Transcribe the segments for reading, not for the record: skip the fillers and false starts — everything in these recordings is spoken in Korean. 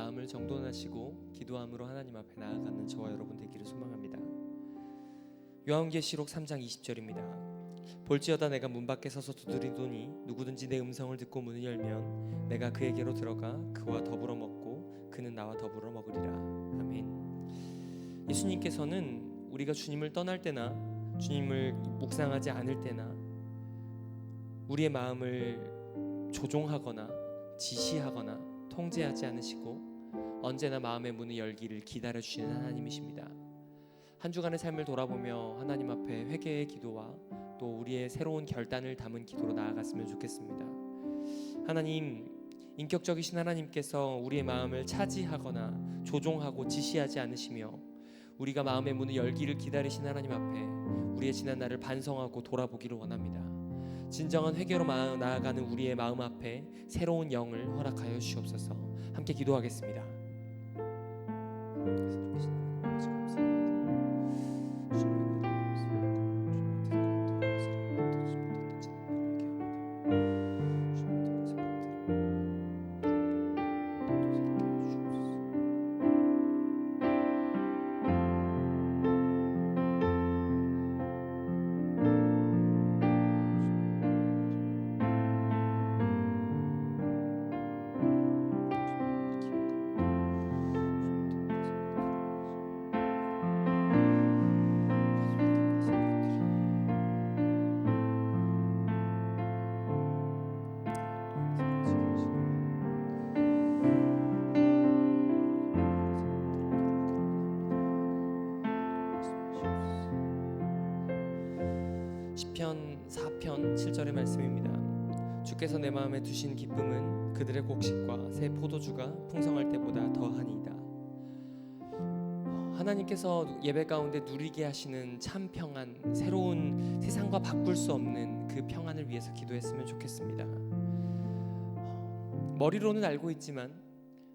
마음을 정돈하시고 기도함으로 하나님 앞에 나아가는 저와 여러분 되기를 소망합니다. 요한계시록 3장 20절입니다. 볼지어다 내가 문 밖에 서서 두드리노니 누구든지 내 음성을 듣고 문을 열면 내가 그에게로 들어가 그와 더불어 먹고 그는 나와 더불어 먹으리라. 아멘. 예수님께서는 우리가 주님을 떠날 때나 주님을 묵상하지 않을 때나 우리의 마음을 조종하거나 지시하거나 통제하지 않으시고 언제나 마음의 문을 열기를 기다려주시는 하나님이십니다. 한 주간의 삶을 돌아보며 하나님 앞에 회개의 기도와 또 우리의 새로운 결단을 담은 기도로 나아갔으면 좋겠습니다. 하나님, 인격적이신 하나님께서 우리의 마음을 차지하거나 조종하고 지시하지 않으시며 우리가 마음의 문을 열기를 기다리신 하나님 앞에 우리의 지난 날을 반성하고 돌아보기를 원합니다. 진정한 회개로 나아가는 우리의 마음 앞에 새로운 영을 허락하여 주시옵소서. 함께 기도하겠습니다. 시편 4편 7절의 말씀입니다. 주께서 내 마음에 두신 기쁨은 그들의 곡식과 새 포도주가 풍성할 때보다 더하니이다. 하나님께서 예배 가운데 누리게 하시는 참 평안, 새로운 세상과 바꿀 수 없는 그 평안을 위해서 기도했으면 좋겠습니다. 머리로는 알고 있지만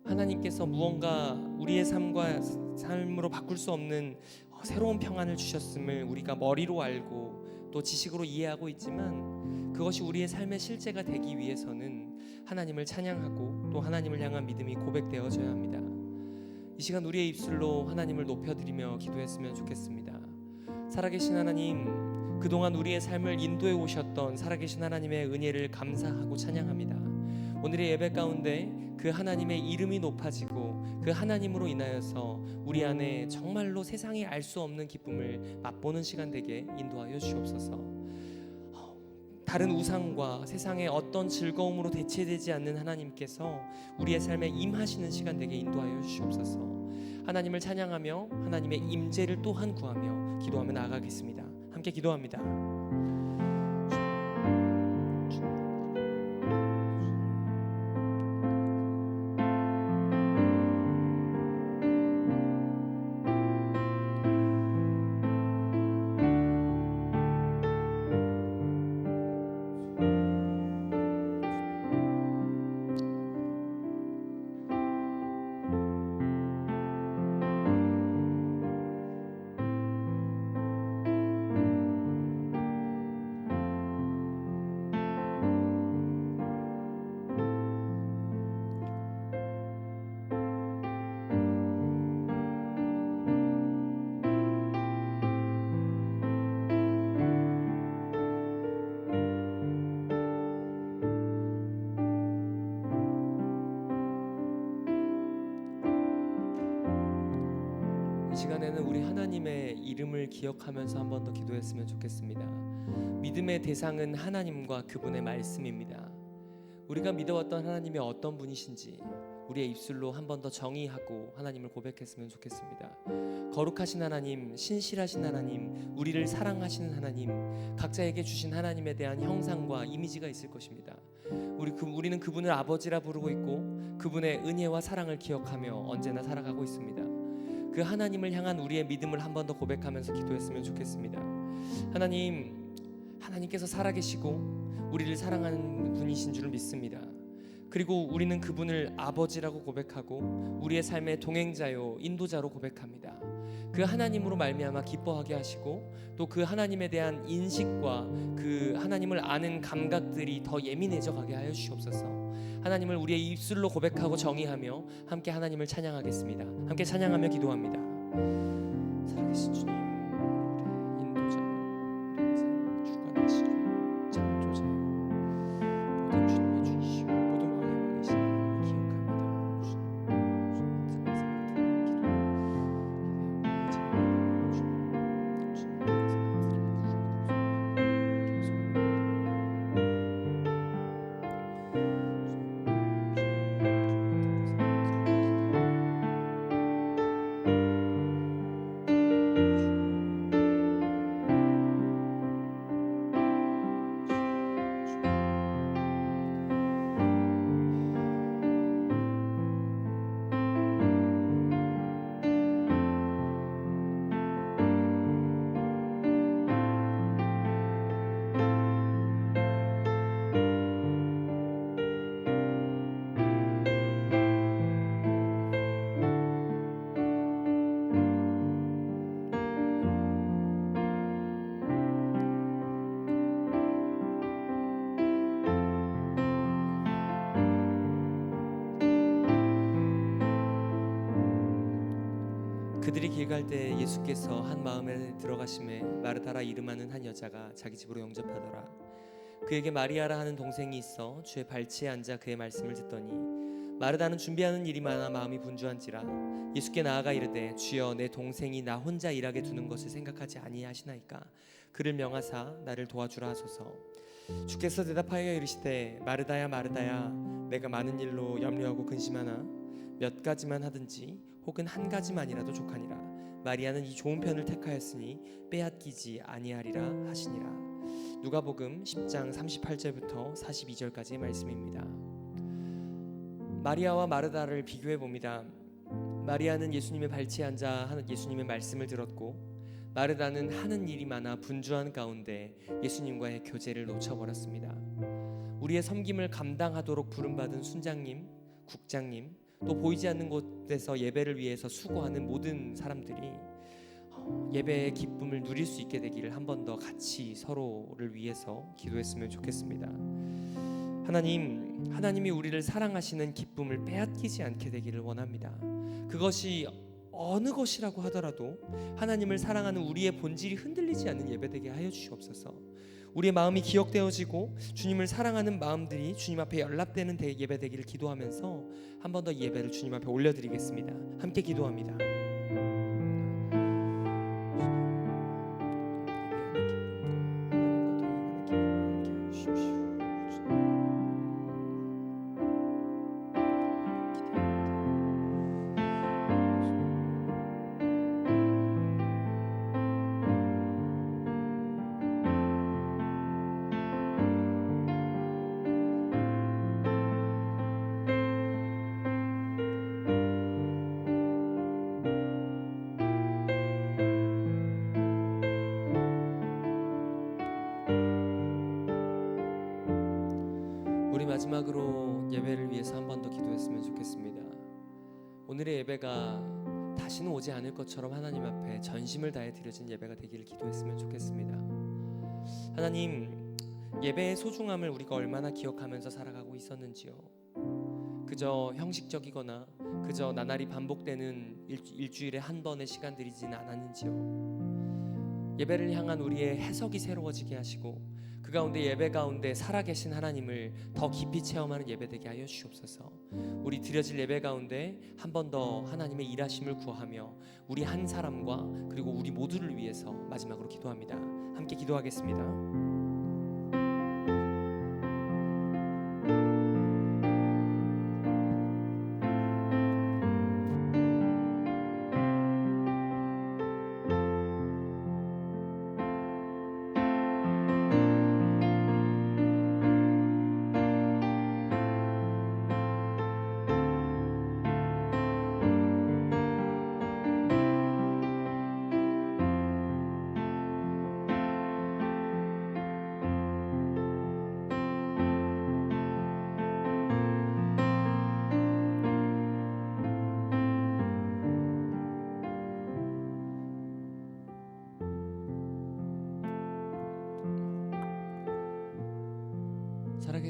하나님께서 무언가 우리의 삶으로 바꿀 수 없는 새로운 평안을 주셨음을 우리가 머리로 알고 또 지식으로 이해하고 있지만 그것이 우리의 삶의 실제가 되기 위해서는 하나님을 찬양하고 또 하나님을 향한 믿음이 고백되어져야 합니다. 이 시간 우리의 입술로 하나님을 높여드리며 기도했으면 좋겠습니다. 살아계신 하나님, 그동안 우리의 삶을 인도해 오셨던 살아계신 하나님의 은혜를 감사하고 찬양합니다. 오늘의 예배 가운데 그 하나님의 이름이 높아지고 그 하나님으로 인하여서 우리 안에 정말로 세상이 알 수 없는 기쁨을 맛보는 시간 되게 인도하여 주옵소서. 다른 우상과 세상의 어떤 즐거움으로 대체되지 않는 하나님께서 우리의 삶에 임하시는 시간 되게 인도하여 주옵소서. 하나님을 찬양하며 하나님의 임재를 또한 구하며 기도하며 나아가겠습니다. 함께 기도합니다. 이 시간에는 우리 하나님의 이름을 기억하면서 한 번 더 기도했으면 좋겠습니다. 믿음의 대상은 하나님과 그분의 말씀입니다. 우리가 믿어왔던 하나님이 어떤 분이신지 우리의 입술로 한 번 더 정의하고 하나님을 고백했으면 좋겠습니다. 거룩하신 하나님, 신실하신 하나님, 우리를 사랑하시는 하나님, 각자에게 주신 하나님에 대한 형상과 이미지가 있을 것입니다. 우리는 그분을 아버지라 부르고 있고 그분의 은혜와 사랑을 기억하며 언제나 살아가고 있습니다. 그 하나님을 향한 우리의 믿음을 한 번 더 고백하면서 기도했으면 좋겠습니다. 하나님께서 살아계시고 우리를 사랑하는 분이신 줄 믿습니다. 그리고 우리는 그분을 아버지라고 고백하고 우리의 삶의 동행자요 인도자로 고백합니다. 그 하나님으로 말미암아 기뻐하게 하시고 또 그 하나님에 대한 인식과 그 하나님을 아는 감각들이 더 예민해져 가게 하여 주시옵소서. 하나님을 우리의 입술로 고백하고 정의하며 함께 하나님을 찬양하겠습니다. 함께 찬양하며 기도합니다. 살아계신 주님, 우리의 인도자, 우리의 삶의 주관하시고 창조자요, 모든 주님의 주시오, 모든 왕의 왕이신 하나님을 기억합니다. 주님 같은 그들이 길 갈 때 예수께서 한 마을에 들어가심에 마르다라 이름하는 한 여자가 자기 집으로 영접하더라. 그에게 마리아라 하는 동생이 있어 주의 발치에 앉아 그의 말씀을 듣더니 마르다는 준비하는 일이 많아 마음이 분주한지라 예수께 나아가 이르되 주여 내 동생이 나 혼자 일하게 두는 것을 생각하지 아니하시나이까 그를 명하사 나를 도와주라 하소서. 주께서 대답하여 이르시되 마르다야 마르다야 내가 많은 일로 염려하고 근심하나 몇 가지만 하든지 혹은 한 가지만이라도 족하니라. 마리아는 이 좋은 편을 택하였으니 빼앗기지 아니하리라 하시니라. 누가복음 10장 38절부터 42절까지의 말씀입니다. 마리아와 마르다를 비교해 봅니다. 마리아는 예수님의 발치에 앉아 예수님의 말씀을 들었고 마르다는 하는 일이 많아 분주한 가운데 예수님과의 교제를 놓쳐버렸습니다. 우리의 섬김을 감당하도록 부름받은 순장님, 국장님, 또 보이지 않는 곳에서 예배를 위해서 수고하는 모든 사람들이 예배의 기쁨을 누릴 수 있게 되기를 한 번 더 같이 서로를 위해서 기도했으면 좋겠습니다. 하나님이 우리를 사랑하시는 기쁨을 빼앗기지 않게 되기를 원합니다. 그것이 어느 것이라고 하더라도 하나님을 사랑하는 우리의 본질이 흔들리지 않는 예배되게 하여 주시옵소서. 우리의 마음이 기억되어지고 주님을 사랑하는 마음들이 주님 앞에 연락되는 예배되기를 기도하면서 한 번 더 예배를 주님 앞에 올려드리겠습니다. 함께 기도합니다. 우리 마지막으로 예배를 위해서 한 번 더 기도했으면 좋겠습니다. 오늘의 예배가 다시는 오지 않을 것처럼 하나님 앞에 전심을 다해 드려진 예배가 되기를 기도했으면 좋겠습니다. 하나님, 예배의 소중함을 우리가 얼마나 기억하면서 살아가고 있었는지요. 그저 형식적이거나 그저 나날이 반복되는 일주일에 한 번의 시간들이지는 않았는지요. 예배를 향한 우리의 해석이 새로워지게 하시고 그 가운데 예배 가운데 살아계신 하나님을 더 깊이 체험하는 예배되게 하여 주옵소서. 우리 드려질 예배 가운데 한 번 더 하나님의 일하심을 구하며 우리 한 사람과 그리고 우리 모두를 위해서 마지막으로 기도합니다. 함께 기도하겠습니다.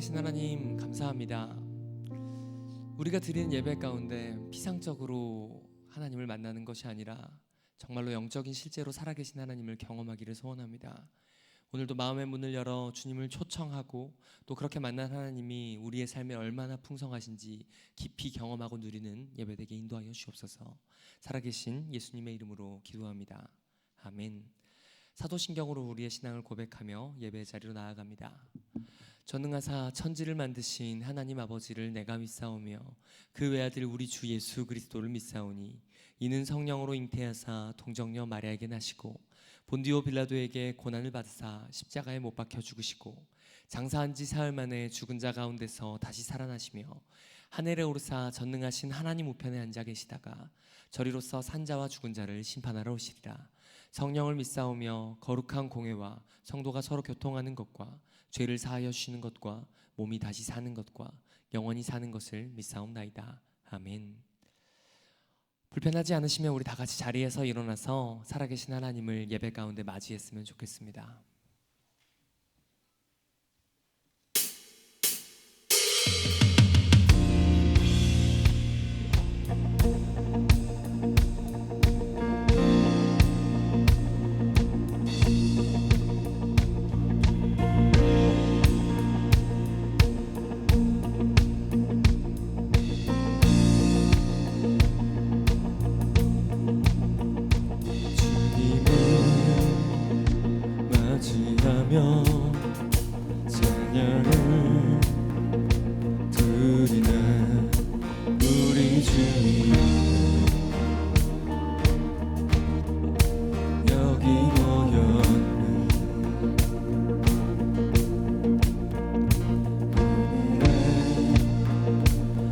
살아계신 하나님 감사합니다. 우리가 드리는 예배 가운데 피상적으로 하나님을 만나는 것이 아니라 정말로 영적인 실제로 살아계신 하나님을 경험하기를 소원합니다. 오늘도 마음의 문을 열어 주님을 초청하고 또 그렇게 만난 하나님이 우리의 삶에 얼마나 풍성하신지 깊이 경험하고 누리는 예배되게 인도하여 주옵소서. 살아계신 예수님의 이름으로 기도합니다. 아멘. 사도신경으로 우리의 신앙을 고백하며 예배의 자리로 나아갑니다. 전능하사 천지를 만드신 하나님 아버지를 내가 믿사오며 그 외아들 우리 주 예수 그리스도를 믿사오니 이는 성령으로 잉태하사 동정녀 마리아에게 나시고 본디오 빌라도에게 고난을 받으사 십자가에 못 박혀 죽으시고 장사한 지 사흘 만에 죽은 자 가운데서 다시 살아나시며 하늘에 오르사 전능하신 하나님 우편에 앉아 계시다가 저리로서 산자와 죽은 자를 심판하러 오시리라. 성령을 믿사오며 거룩한 공회와 성도가 서로 교통하는 것과 죄를 사하여 주시는 것과 몸이 다시 사는 것과 영원히 사는 것을 믿사옵나이다. 아멘. 불편하지 않으시면 우리 다 같이 자리에서 일어나서 살아계신 하나님을 예배 가운데 맞이했으면 좋겠습니다. 찬양을 드리네 우리 주님 여기 모였네 그의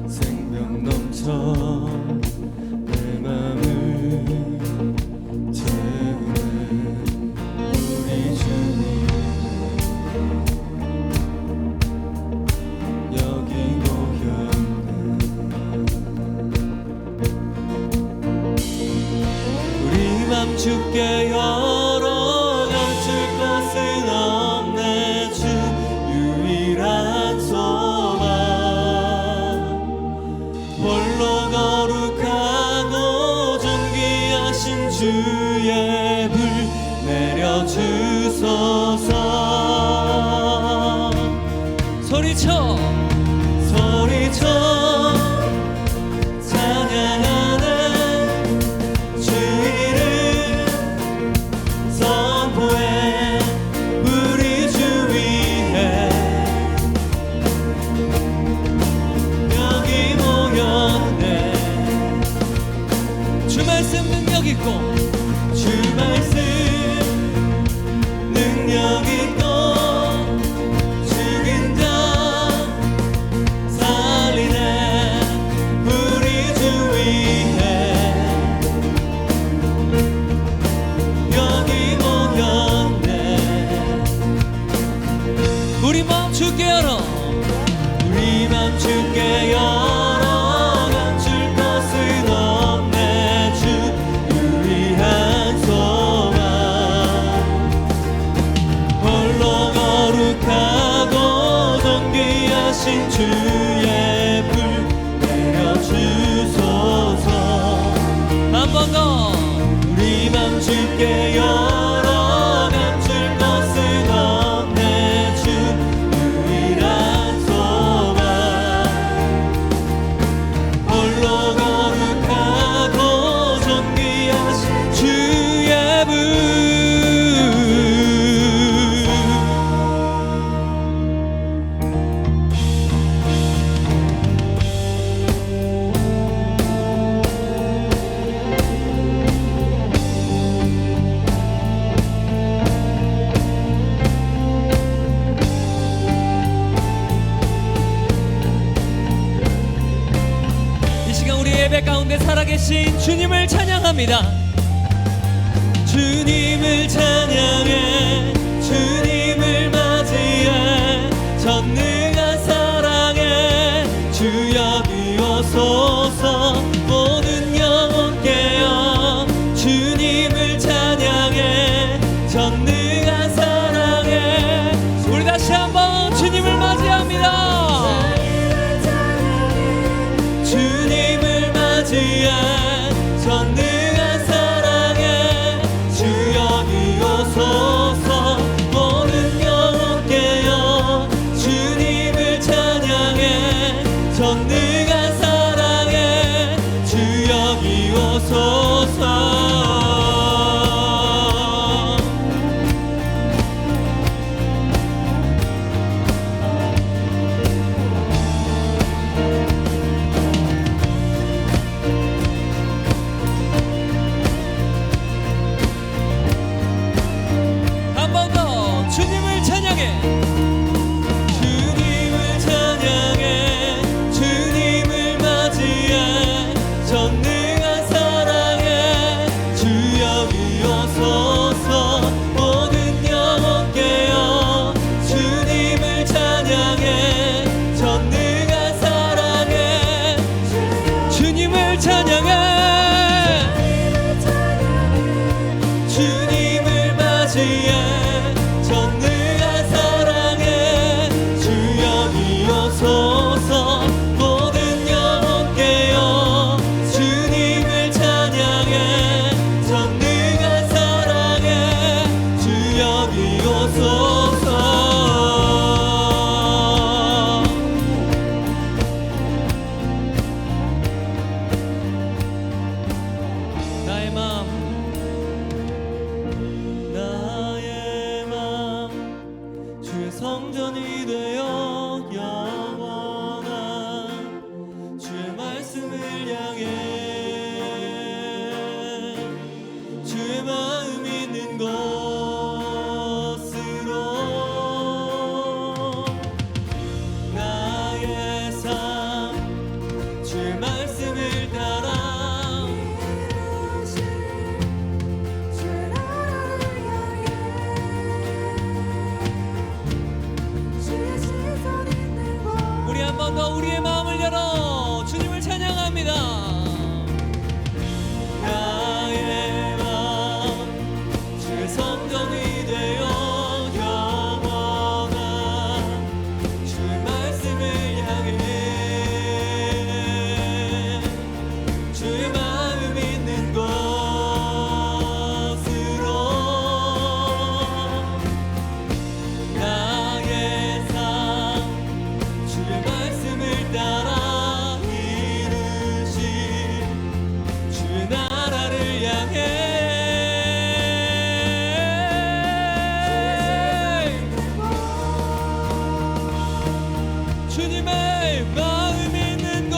생명 넘쳐 내 맘을 채우네 우리 주님 주께 열어 감출 것은 없네 주 유일한 소망 홀로 거룩하고 존귀하신 주의 불 내려주소서 소리쳐 주 말씀 능력 있고 죽은 자 살리네 우리 주 위에 여기 모였네 우리 마음 주께 열어 우리 마음 주께 열어 주의 불 내려주소서 한 번 더 우리 맘 주께 열어 감출 것은 없네 주 유일한 소망 홀로 거룩하고 존귀하신 주의 불 예배 가운데 살아계신 주님을 찬양합니다. 주님을 찬양해 주님을 맞이해 전능한 사랑에 주 여기 오소서 모든 영혼 깨어 주님을 찬양해 전능한 사랑에 우리 다시 한번 주님을 맞이합니다. 주님을 맞이한 전능한 사랑에 주여 이오소서. 모든 영혼 깨어 주님을 찬양해 전능한 사랑에 주여 이오소서. 우리의 마음을 열어 주님을 찬양합니다. 나의 마음 주의 성전이 되어 영원한 주의 말씀을 향해 주의 마음 있는 곳으로 나의 삶 주의 말씀을 따라 이루신 주의 나라를 향해 주님의 마음 있는 곳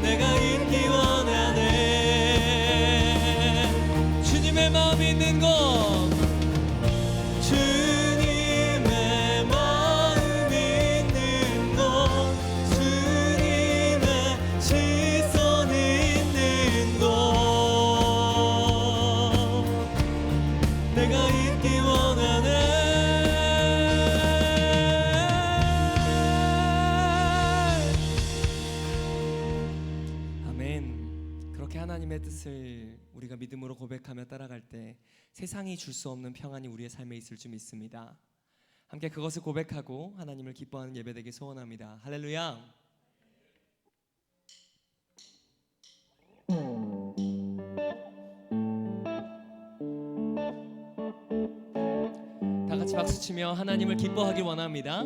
내가 있기 원하네. 주님의 마음 있는 곳 주님의 마음 있는 곳 주님의 시선 있는 곳 내가 있기 원하네. 아멘. 그렇게 하나님의 뜻을 우리가 믿음으로 고백하며 따라갈 때 세상이 줄 수 없는 평안이 우리의 삶에 있을 줄 믿습니다. 함께 그것을 고백하고 하나님을 기뻐하는 예배되길 소원합니다. 할렐루야. 다 같이 박수치며 하나님을 기뻐하길 원합니다.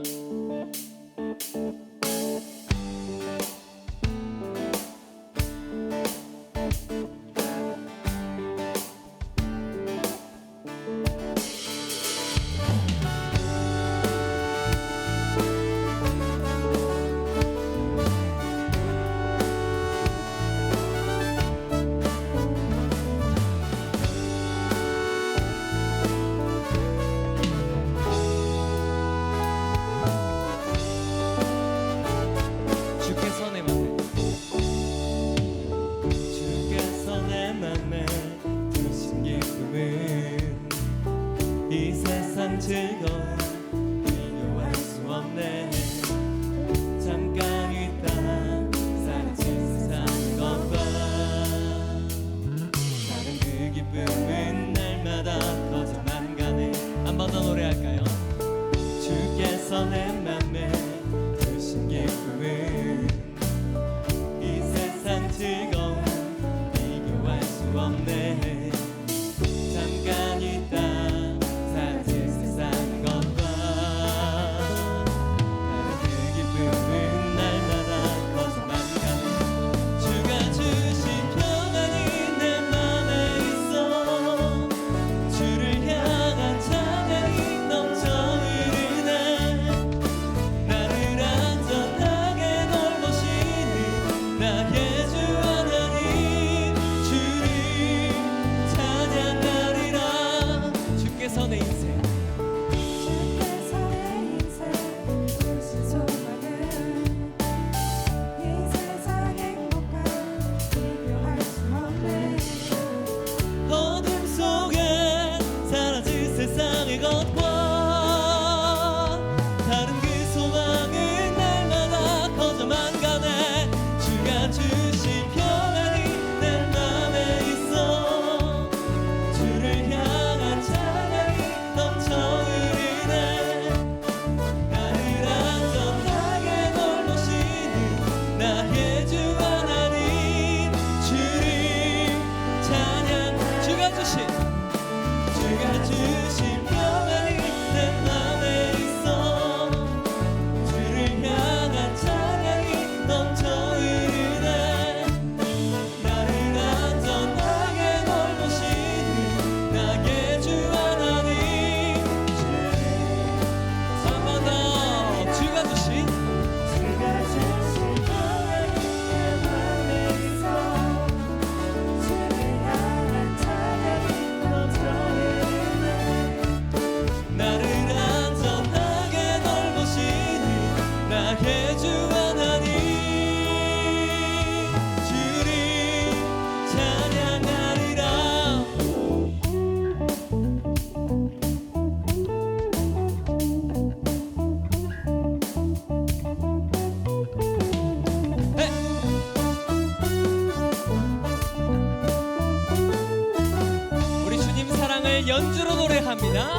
찬양을 연주로 노래합니다.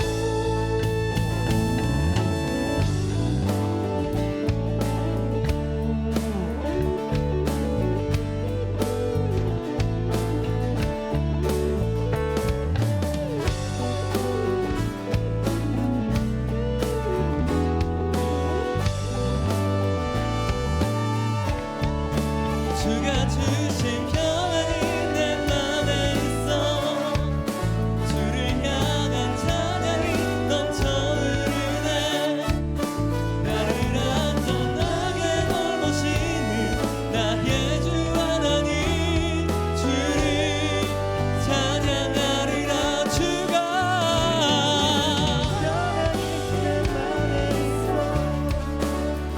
주가 주신 평안이 내 맘에 있어. 주를 향한 찬양이 넘쳐 흐르네. 나를 안전하게 돌보시는 나의 주 하나님, 주를 찬양하리라. 주가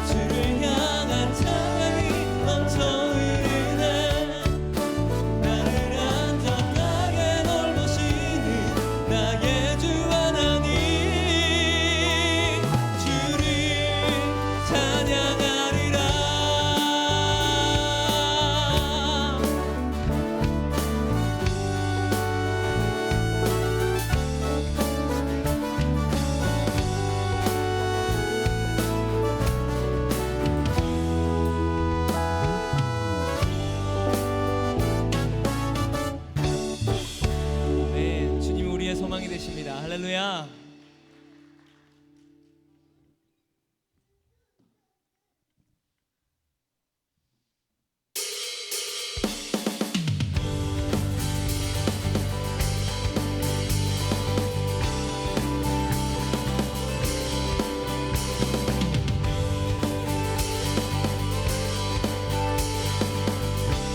주를 향한 찬양이 넘쳐 소망이 되십니다. 할렐루야.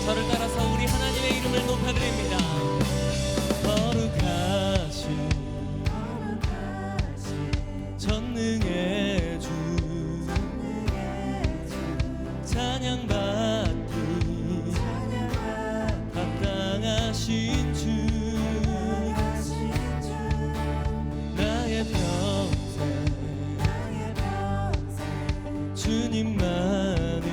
저를 따라서 우리 하나님의 이름을 높여드립니다. 전능의 주 찬양받기 합당하신 주 나의 평생 주님만을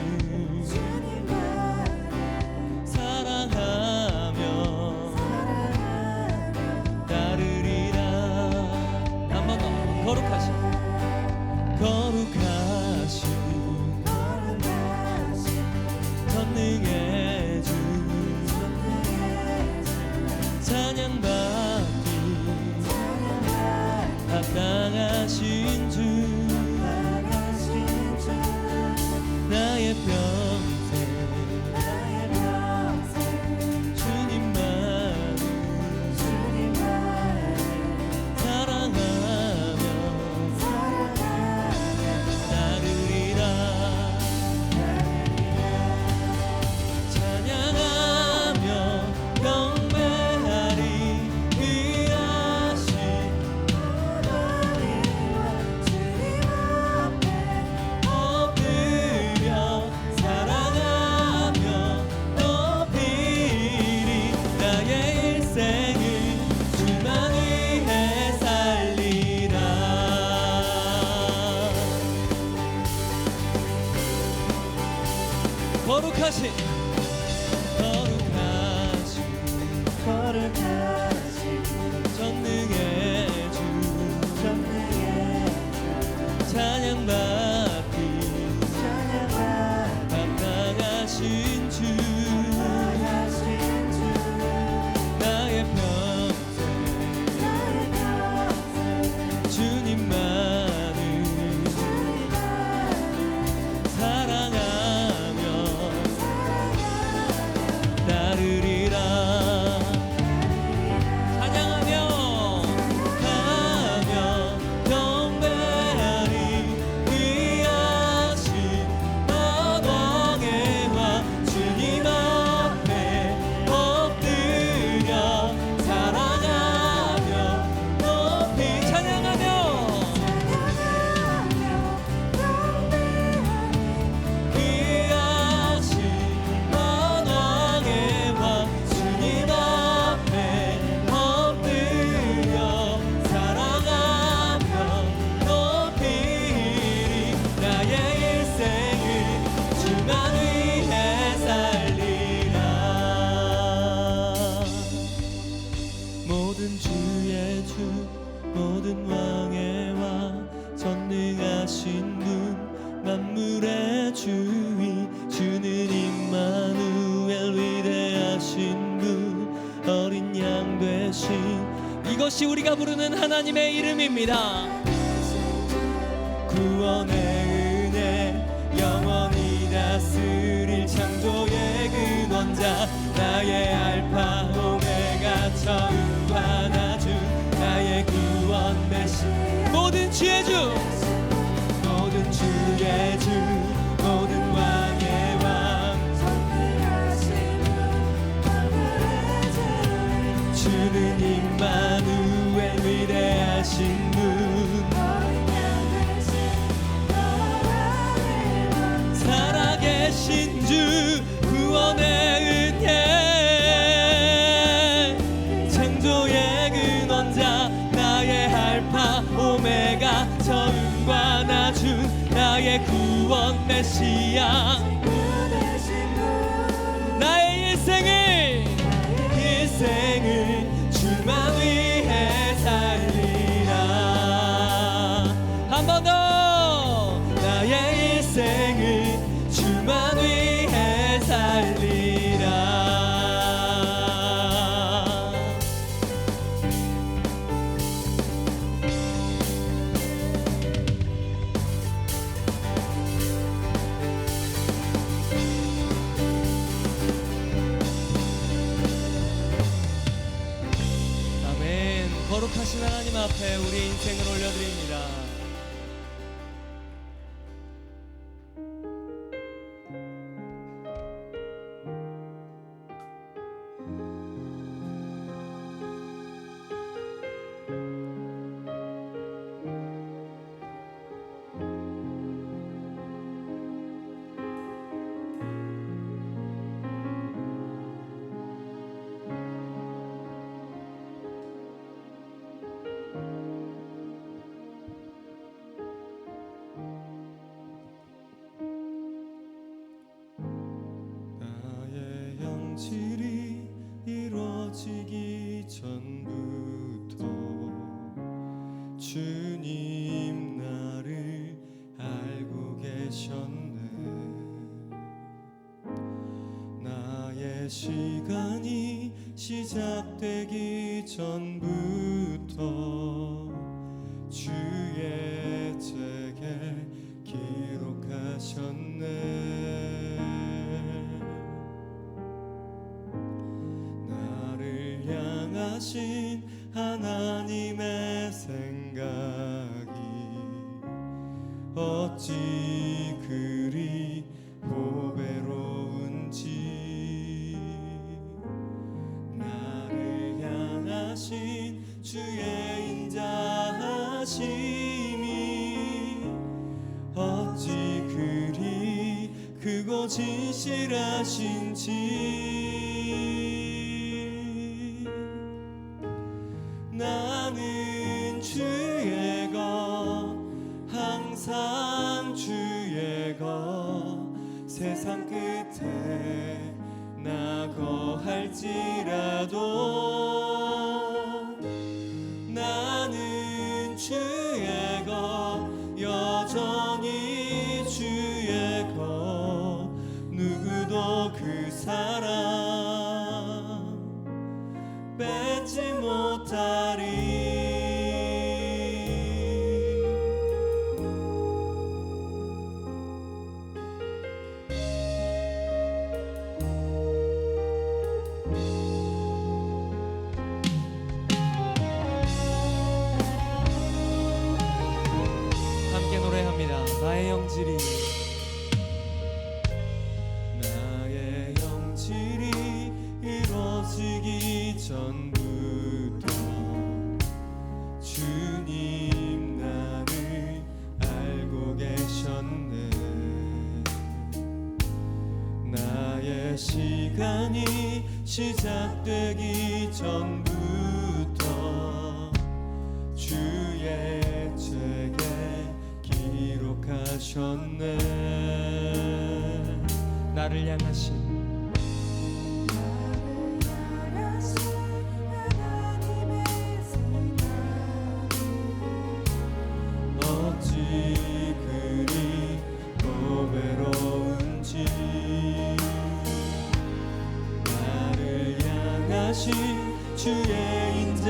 사랑하며 따르리라. 한 번 더 거룩하신 전능의 주 찬양받기 합당하신 주 나의 평생 주님만을 사랑하며 따르리라. 찬양하며 경배하리. 귀하신 주님 앞에 엎드려 사랑하며 높이리. 나의 일생을 주만 위해 살리라. 거룩하신 전능의 주 찬양받기 합당하신 주 나의 평생 주님만을 사랑하며 이것이 우리가 부르는 하나님의 이름입니다. 구원의 은혜 영원히 다스릴 창조의 근원자, 나의 알파 오메가 처음과 나중, 나의 구원 메시, 모든 주의 주, 모든 주의 주, 모든 왕의 왕, 주는 임마누엘 위대하신 분, 살아계신 주, 구원의 은혜, 창조의 근원자, 나의 알파 오메가 처음과 나중, 나의 구원 메시아, 나의 일생을 주만 위해 살리라. 한 번 더, 나의 일생을 주만 위해 살리라. 아멘. 거룩하신 하나님 앞에 우리 인생을 올려드립니다. 나의 영질이 이루어지기 전부터 주님 나를 알고 계셨네. 나의 시간이 시작되기 전부터 주의 책에 기록하셨네. 나를 향하신 하나님의 생각이 어찌 그리 보배로운지, 나를 향하신 주의 인자하심이 어찌 그리 크고 진실하신지. 나는 주의 것, 항상 주의 것, 세상 끝에 나 거할지라도 나는 주의 것, 여전히 주의 것, 누구도 그 사랑 뺏지 못하리. 함께 노래합니다. 나의 영질이, 나의 영질이 이루어지기 전부터 주님 나를 알고 계셨네. 나의 시간이 시작되기 전부터 주의 책에 기록하셨네. 나를 향하신 어찌 그리 보배로운지, 나를 향하신 주의 인자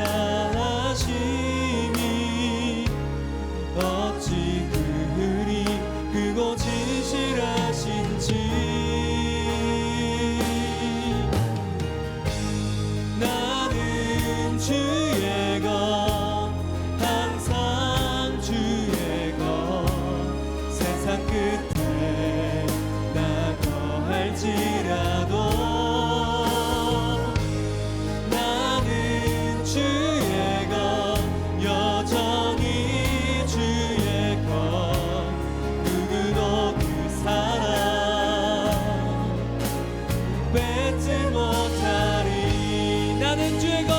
주의 것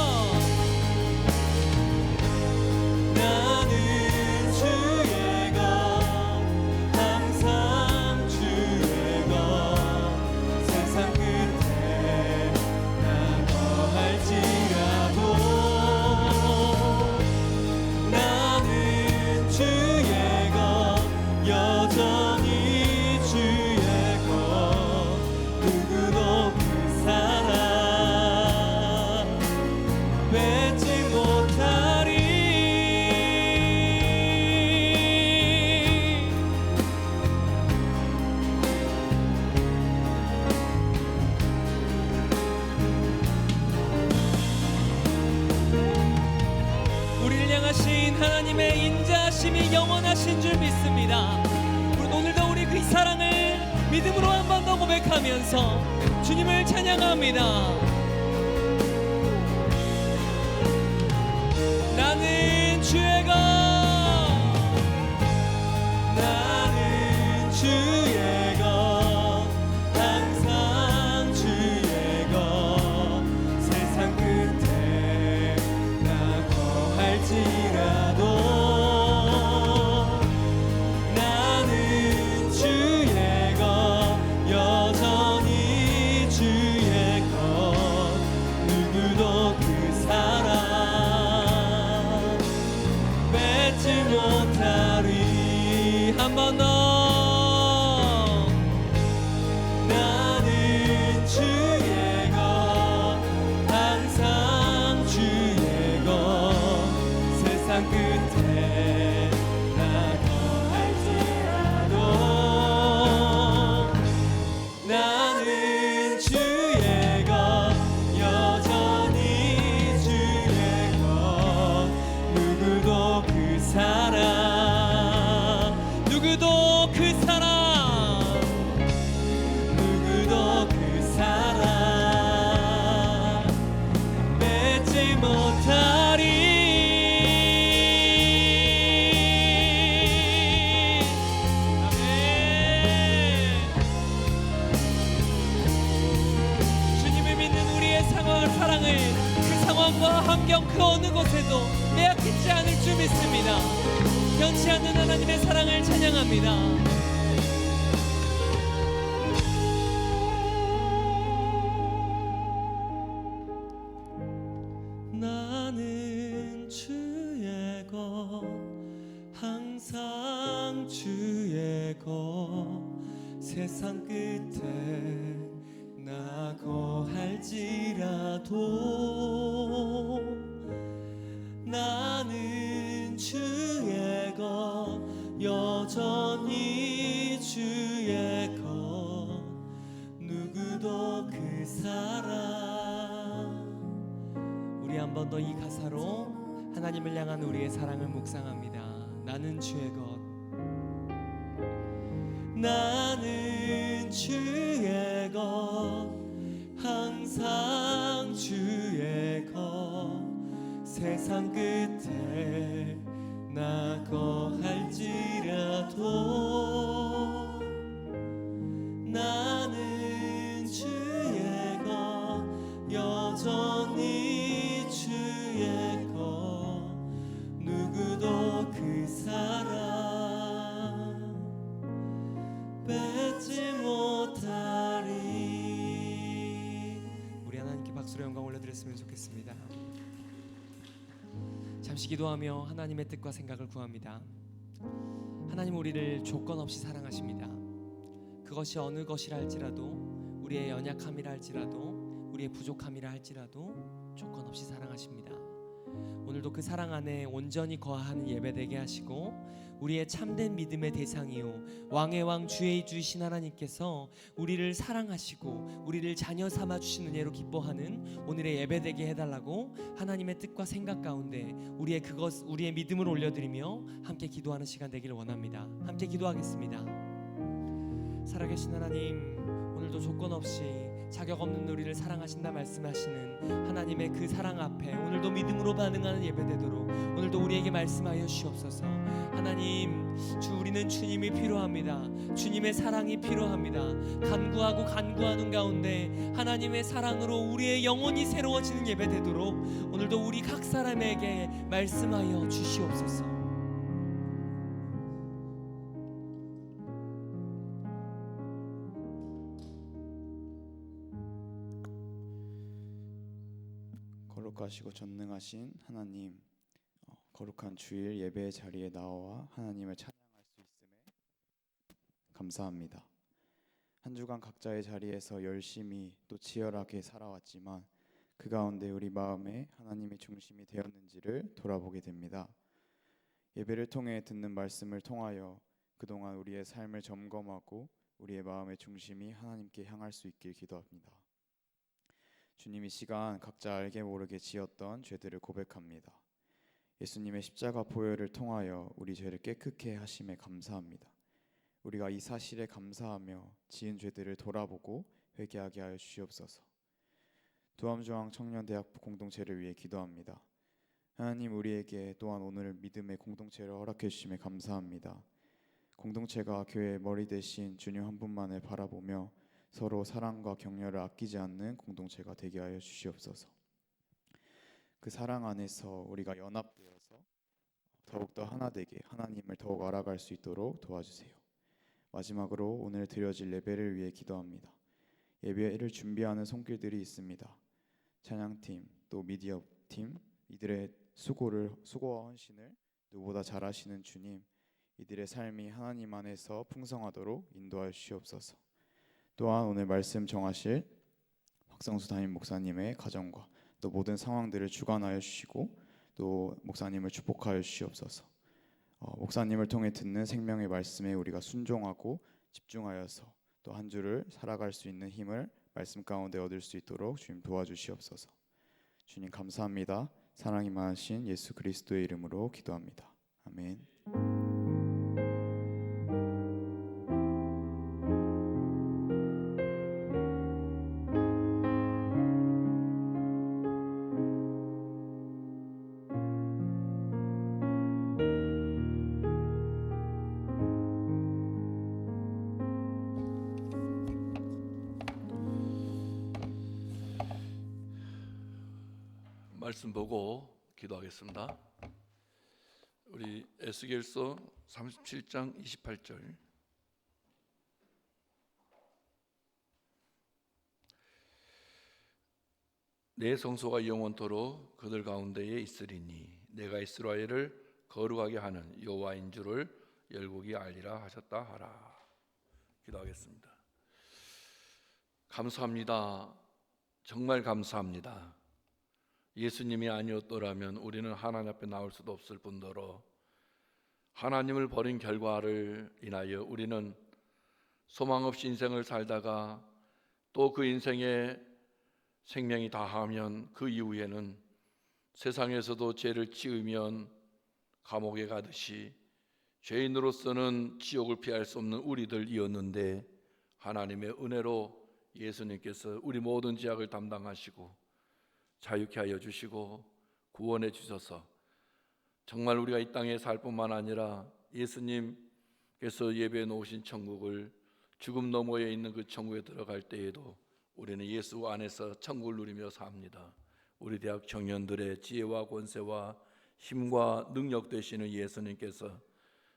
하나님의 인자하심이 영원하신 줄 믿습니다. 오늘도 우리 그 사랑을 믿음으로 한 번 더 고백하면서 주님을 찬양합니다. 나는 주의 것 나는 주의 것 항상 주의 것 세상 끝에 나 거할지라도 나는 주의 것 여전히 주의 것 누구도 그 사랑 뺏지 못하리. 한 번 더 나는 주의 것 항상 주의 것 세상 끝에 나 거할지라도 나는 주의 것 여전히 주의 것 누구도 그 사랑 누구도 그 사랑 누구도 그 사랑 맺지 못하리. 주님을 믿는 우리의 사랑을 그 상황과 환경 그 어느 곳에도 빼앗기지 않을 줄 믿습니다. 변치 않는 하나님의 사랑을 찬양합니다. 나는 주의 것 항상 주의 것 세상 끝에 나 거할지라도 나는 주의 것 여전히 주의 것 누구도 그 사랑. 우리 한 번 더 이 가사로 하나님을 향한 우리의 사랑을 묵상합니다. 나는 주의 것 나는 주의 것 항상 주의 것 세상 끝에 나 거할지라도 나는 주의 것 여전히 주의 것 누구도 그 사랑 뺏지 못하리. 우리 하나님께 박수로 영광 올려드렸으면 좋겠습니다. 잠시 기도하며 하나님의 뜻과 생각을 구합니다. 하나님 우리를 조건 없이 사랑하십니다. 그것이 어느 것이라 할지라도 우리의 연약함이라 할지라도 우리의 부족함이라 할지라도 조건 없이 사랑하십니다. 오늘도 그 사랑 안에 온전히 거하는 예배 되게 하시고 우리의 참된 믿음의 대상이요 왕의 왕 주의 주이신 하나님께서 우리를 사랑하시고 우리를 자녀 삼아 주신 은혜로 기뻐하는 오늘의 예배 되게 해달라고 하나님의 뜻과 생각 가운데 우리의 믿음을 올려드리며 함께 기도하는 시간 되기를 원합니다. 함께 기도하겠습니다. 살아계신 하나님, 오늘도 조건 없이 자격 없는 우리를 사랑하신다 말씀하시는 하나님의 그 사랑 앞에 오늘도 믿음으로 반응하는 예배 되도록 오늘도 우리에게 말씀하여 주옵소서. 하나님, 우리는 주님이 필요합니다. 주님의 사랑이 필요합니다. 간구하고 간구하는 가운데 하나님의 사랑으로 우리의 영혼이 새로워지는 예배 되도록 오늘도 우리 각 사람에게 말씀하여 주시옵소서. 거룩하시고 전능하신 하나님, 거룩한 주일 예배의 자리에 나와 하나님을 찬양할 수 있음에 감사합니다. 한 주간 각자의 자리에서 열심히 또 치열하게 살아왔지만 그 가운데 우리 마음에 하나님의 중심이 되었는지를 돌아보게 됩니다. 예배를 통해 듣는 말씀을 통하여 그동안 우리의 삶을 점검하고 우리의 마음의 중심이 하나님께 향할 수 있길 기도합니다. 주님, 이 시간 각자 알게 모르게 지었던 죄들을 고백합니다. 예수님의 십자가 보혈을 통하여 우리 죄를 깨끗게 하심에 감사합니다. 우리가 이 사실에 감사하며 지은 죄들을 돌아보고 회개하게 하여 주시옵소서. 두암중앙 청년대학부 공동체를 위해 기도합니다. 하나님, 우리에게 또한 오늘 믿음의 공동체를 허락해 주심에 감사합니다. 공동체가 교회의 머리 대신 주님 한 분만을 바라보며 서로 사랑과 격려를 아끼지 않는 공동체가 되게 하여 주시옵소서. 그 사랑 안에서 우리가 연합되어서 더욱더 하나 되게 하나님을 더욱 알아갈 수 있도록 도와주세요. 마지막으로 오늘 드려질 예배를 위해 기도합니다. 예배를 준비하는 손길들이 있습니다. 찬양팀, 또 미디어팀, 이들의 수고와 헌신을 누구보다 잘 아시는 주님, 이들의 삶이 하나님 안에서 풍성하도록 인도하여 주시옵소서. 또한 오늘 말씀 정하실 박성수 담임 목사님의 가정과 또 모든 상황들을 주관하여 주시고 또 목사님을 축복하여 주시옵소서. 목사님을 통해 듣는 생명의 말씀에 우리가 순종하고 집중하여서 또 한 주를 살아갈 수 있는 힘을 말씀 가운데 얻을 수 있도록 주님 도와주시옵소서. 주님 감사합니다. 사랑이 많으신 예수 그리스도의 이름으로 기도합니다. 아멘. 말씀 보고 기도하겠습니다. 우리 에스겔서 37장 28절. 내 성소가 영원토록 그들 가운데에 있으리니 내가 이스라엘을 거룩하게 하는 여호와인 줄을 열국이 알리라 하셨다 하라. 기도하겠습니다. 감사합니다. 정말 감사합니다. 예수님이 아니었더라면 우리는 하나님 앞에 나올 수도 없을 뿐더러 하나님을 버린 결과를 인하여 우리는 소망 없이 인생을 살다가 또 그 인생에 생명이 다하면 그 이후에는 세상에서도 죄를 지으면 감옥에 가듯이 죄인으로서는 지옥을 피할 수 없는 우리들이었는데 하나님의 은혜로 예수님께서 우리 모든 죄악을 담당하시고 자유케 하여 주시고 구원해 주셔서 정말 우리가 이 땅에 살 뿐만 아니라 예수님께서 예배해 놓으신 천국을 죽음 너머에 있는 그 천국에 들어갈 때에도 우리는 예수 안에서 천국을 누리며 삽니다. 우리 대학 청년들의 지혜와 권세와 힘과 능력 되시는 예수님께서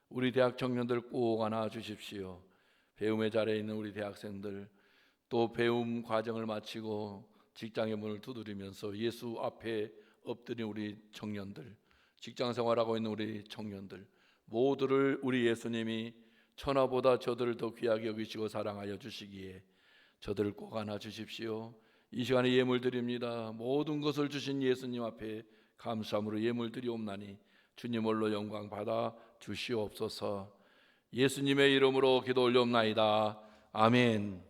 우리 대학 청년들 꼭 안아 주십시오. 배움의 자리에 있는 우리 대학생들, 또 배움 과정을 마치고 직장의 문을 두드리면서 예수 앞에 엎드린 우리 청년들, 직장 생활하고 있는 우리 청년들 모두를 우리 예수님이 천하보다 저들을 더 귀하게 여기시고 사랑하여 주시기에 저들을 꼭 안아 주십시오. 이 시간에 예물 드립니다. 모든 것을 주신 예수님 앞에 감사함으로 예물 드리옵나니 주님 홀로 영광 받아 주시옵소서. 예수님의 이름으로 기도 올려옵나이다. 아멘.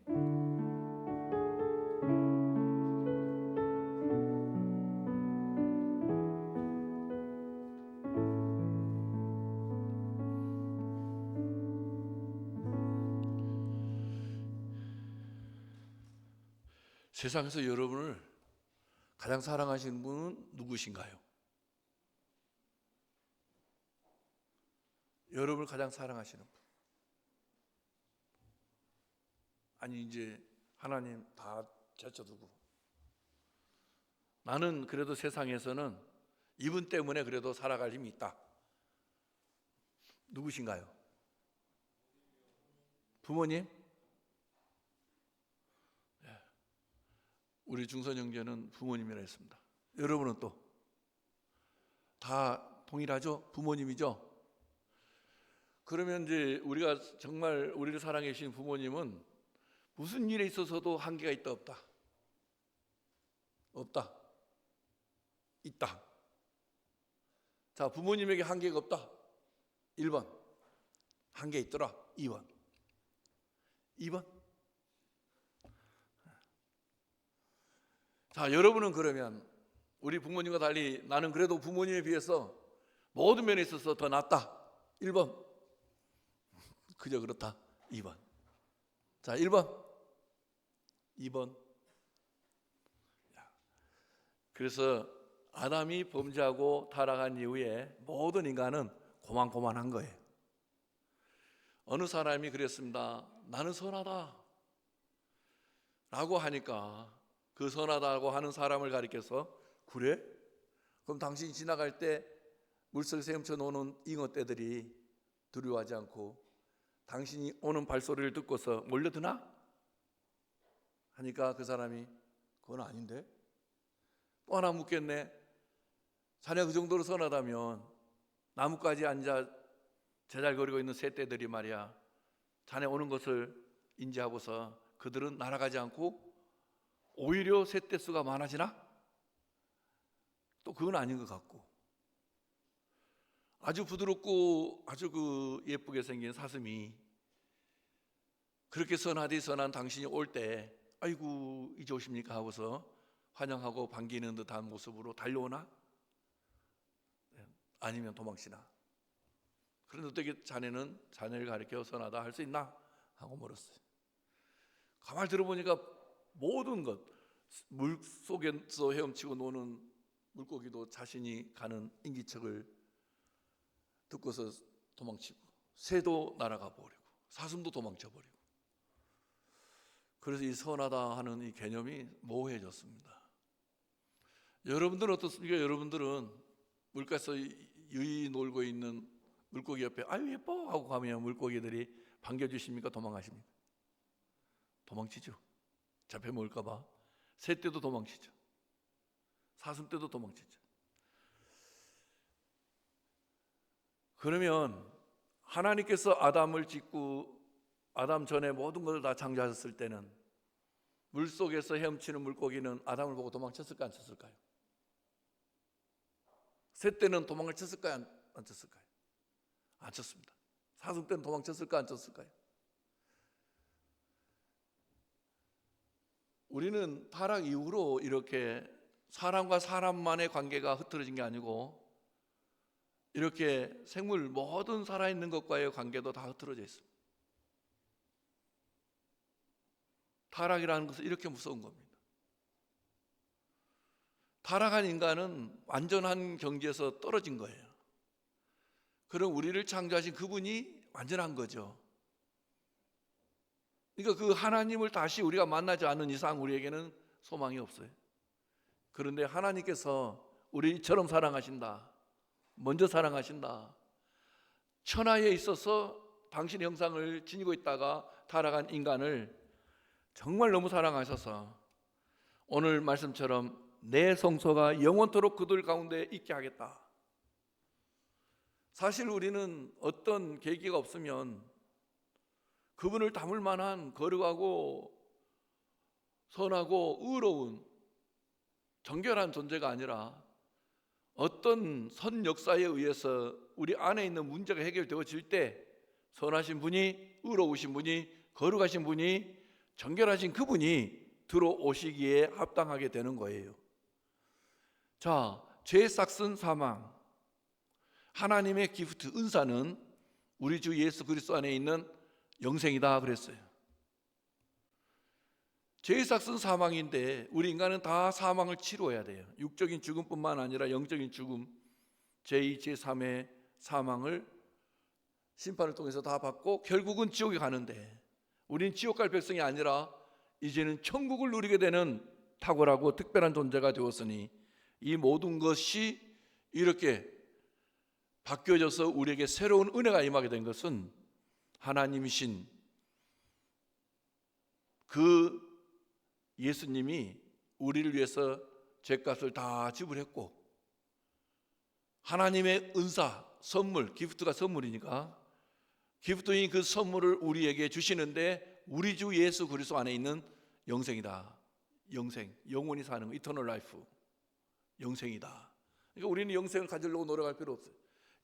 세상에서 여러분을 가장 사랑하시는 분은 누구신가요? 여러분을 가장 사랑하시는 분. 아니 이제 하나님 다 제쳐두고 나는 그래도 세상에서는 이분 때문에 그래도 살아갈 힘이 있다. 누구신가요? 부모님? 우리 중선 형제는 부모님이라 했습니다. 여러분은 또 다 동일하죠? 부모님이죠? 그러면 이제 우리가 정말 우리를 사랑해 주신 부모님은 무슨 일에 있어서도 한계가 있다 없다? 없다. 있다. 자, 부모님에게 한계가 없다. 1번. 한계 있더라. 2번. 2번. 자, 여러분은 그러면 우리 부모님과 달리 나는 그래도 부모님에 비해서 모든 면에 있어서 더 낫다. 1번. 그저 그렇다. 2번. 자, 1번. 2번. 그래서 아담이 범죄하고 타락한 이후에 모든 인간은 고만고만한 거예요. 어느 사람이 그랬습니다. 나는 선하다 라고 하니까 그 선하다고 하는 사람을 가리켜서 그래? 그럼 당신이 지나갈 때 물속에서 헤엄쳐 노는 잉어떼들이 두려워하지 않고 당신이 오는 발소리를 듣고서 몰려드나? 하니까 그 사람이 그건 아닌데? 또 하나 묻겠네. 자네가 그 정도로 선하다면 나뭇가지에 앉아 제잘거리고 있는 새떼들이 말이야 자네 오는 것을 인지하고서 그들은 날아가지 않고 오히려 새떼 수가 많아지나? 또 그건 아닌 것 같고 아주 부드럽고 아주 그 예쁘게 생긴 사슴이 그렇게 선하디 선한 당신이 올 때 아이고 이제 오십니까 하고서 환영하고 반기는 듯한 모습으로 달려오나? 아니면 도망치나? 그런데 어떻게 자네는 자네를 가리켜 선하다 할 수 있나? 하고 물었어요. 가만히 들어보니까 모든 것 물속에서 헤엄치고 노는 물고기도 자신이 가는 인기척을 듣고서 도망치고 새도 날아가 버리고 사슴도 도망쳐 버리고 그래서 이 선하다 하는 이 개념이 모호해졌습니다. 여러분들은 어떻습니까? 여러분들은 물가에서 유유히 놀고 있는 물고기 옆에 아유 예뻐 하고 가면 물고기들이 반겨주십니까? 도망가십니까? 도망치죠. 잡혀 먹을까 봐. 새떼도 도망치죠. 사슴떼도 도망치죠. 그러면 하나님께서 아담을 짓고 아담 전에 모든 것을 다 창조하셨을 때는 물속에서 헤엄치는 물고기는 아담을 보고 도망쳤을까요? 안 쳤을까요? 새떼는 도망을 쳤을까요? 안 쳤을까요? 안 쳤습니다. 사슴떼는 도망쳤을까요? 안 쳤을까요? 우리는 타락 이후로 이렇게 사람과 사람만의 관계가 흐트러진 게 아니고 이렇게 생물 모든 살아있는 것과의 관계도 다 흐트러져 있습니다. 타락이라는 것은 이렇게 무서운 겁니다. 타락한 인간은 완전한 경지에서 떨어진 거예요. 그럼 우리를 창조하신 그분이 완전한 거죠. 그러니까 그 하나님을 다시 우리가 만나지 않는 이상 우리에게는 소망이 없어요. 그런데 하나님께서 우리처럼 사랑하신다. 먼저 사랑하신다. 천하에 있어서 당신의 형상을 지니고 있다가 타락한 인간을 정말 너무 사랑하셔서 오늘 말씀처럼 내 성소가 영원토록 그들 가운데 있게 하겠다. 사실 우리는 어떤 계기가 없으면 그분을 닮을 만한 거룩하고 선하고 의로운 정결한 존재가 아니라 어떤 선 역사에 의해서 우리 안에 있는 문제가 해결되어질 때 선하신 분이, 의로우신 분이, 거룩하신 분이, 정결하신 그분이 들어오시기에 합당하게 되는 거예요. 자, 죄 싹슨 사망, 하나님의 기프트, 은사는 우리 주 예수 그리스도 안에 있는 영생이다 그랬어요. 죄의 삭은 사망인데 우리 인간은 다 사망을 치루어야 돼요. 육적인 죽음뿐만 아니라 영적인 죽음, 제2, 제3의 사망을 심판을 통해서 다 받고 결국은 지옥에 가는데, 우린 지옥 갈 백성이 아니라 이제는 천국을 누리게 되는 탁월하고 특별한 존재가 되었으니, 이 모든 것이 이렇게 바뀌어져서 우리에게 새로운 은혜가 임하게 된 것은 하나님이신 그 예수님이 우리를 위해서 죄값을 다 지불했고, 하나님의 은사, 선물, 기프트가 선물이니까 기프트인 그 선물을 우리에게 주시는데, 우리 주 예수 그리스도 안에 있는 영생이다. 영생, 영원히 사는 거, 이터널 라이프, 영생이다. 그러니까 우리는 영생을 가지려고 노력할 필요 없어요.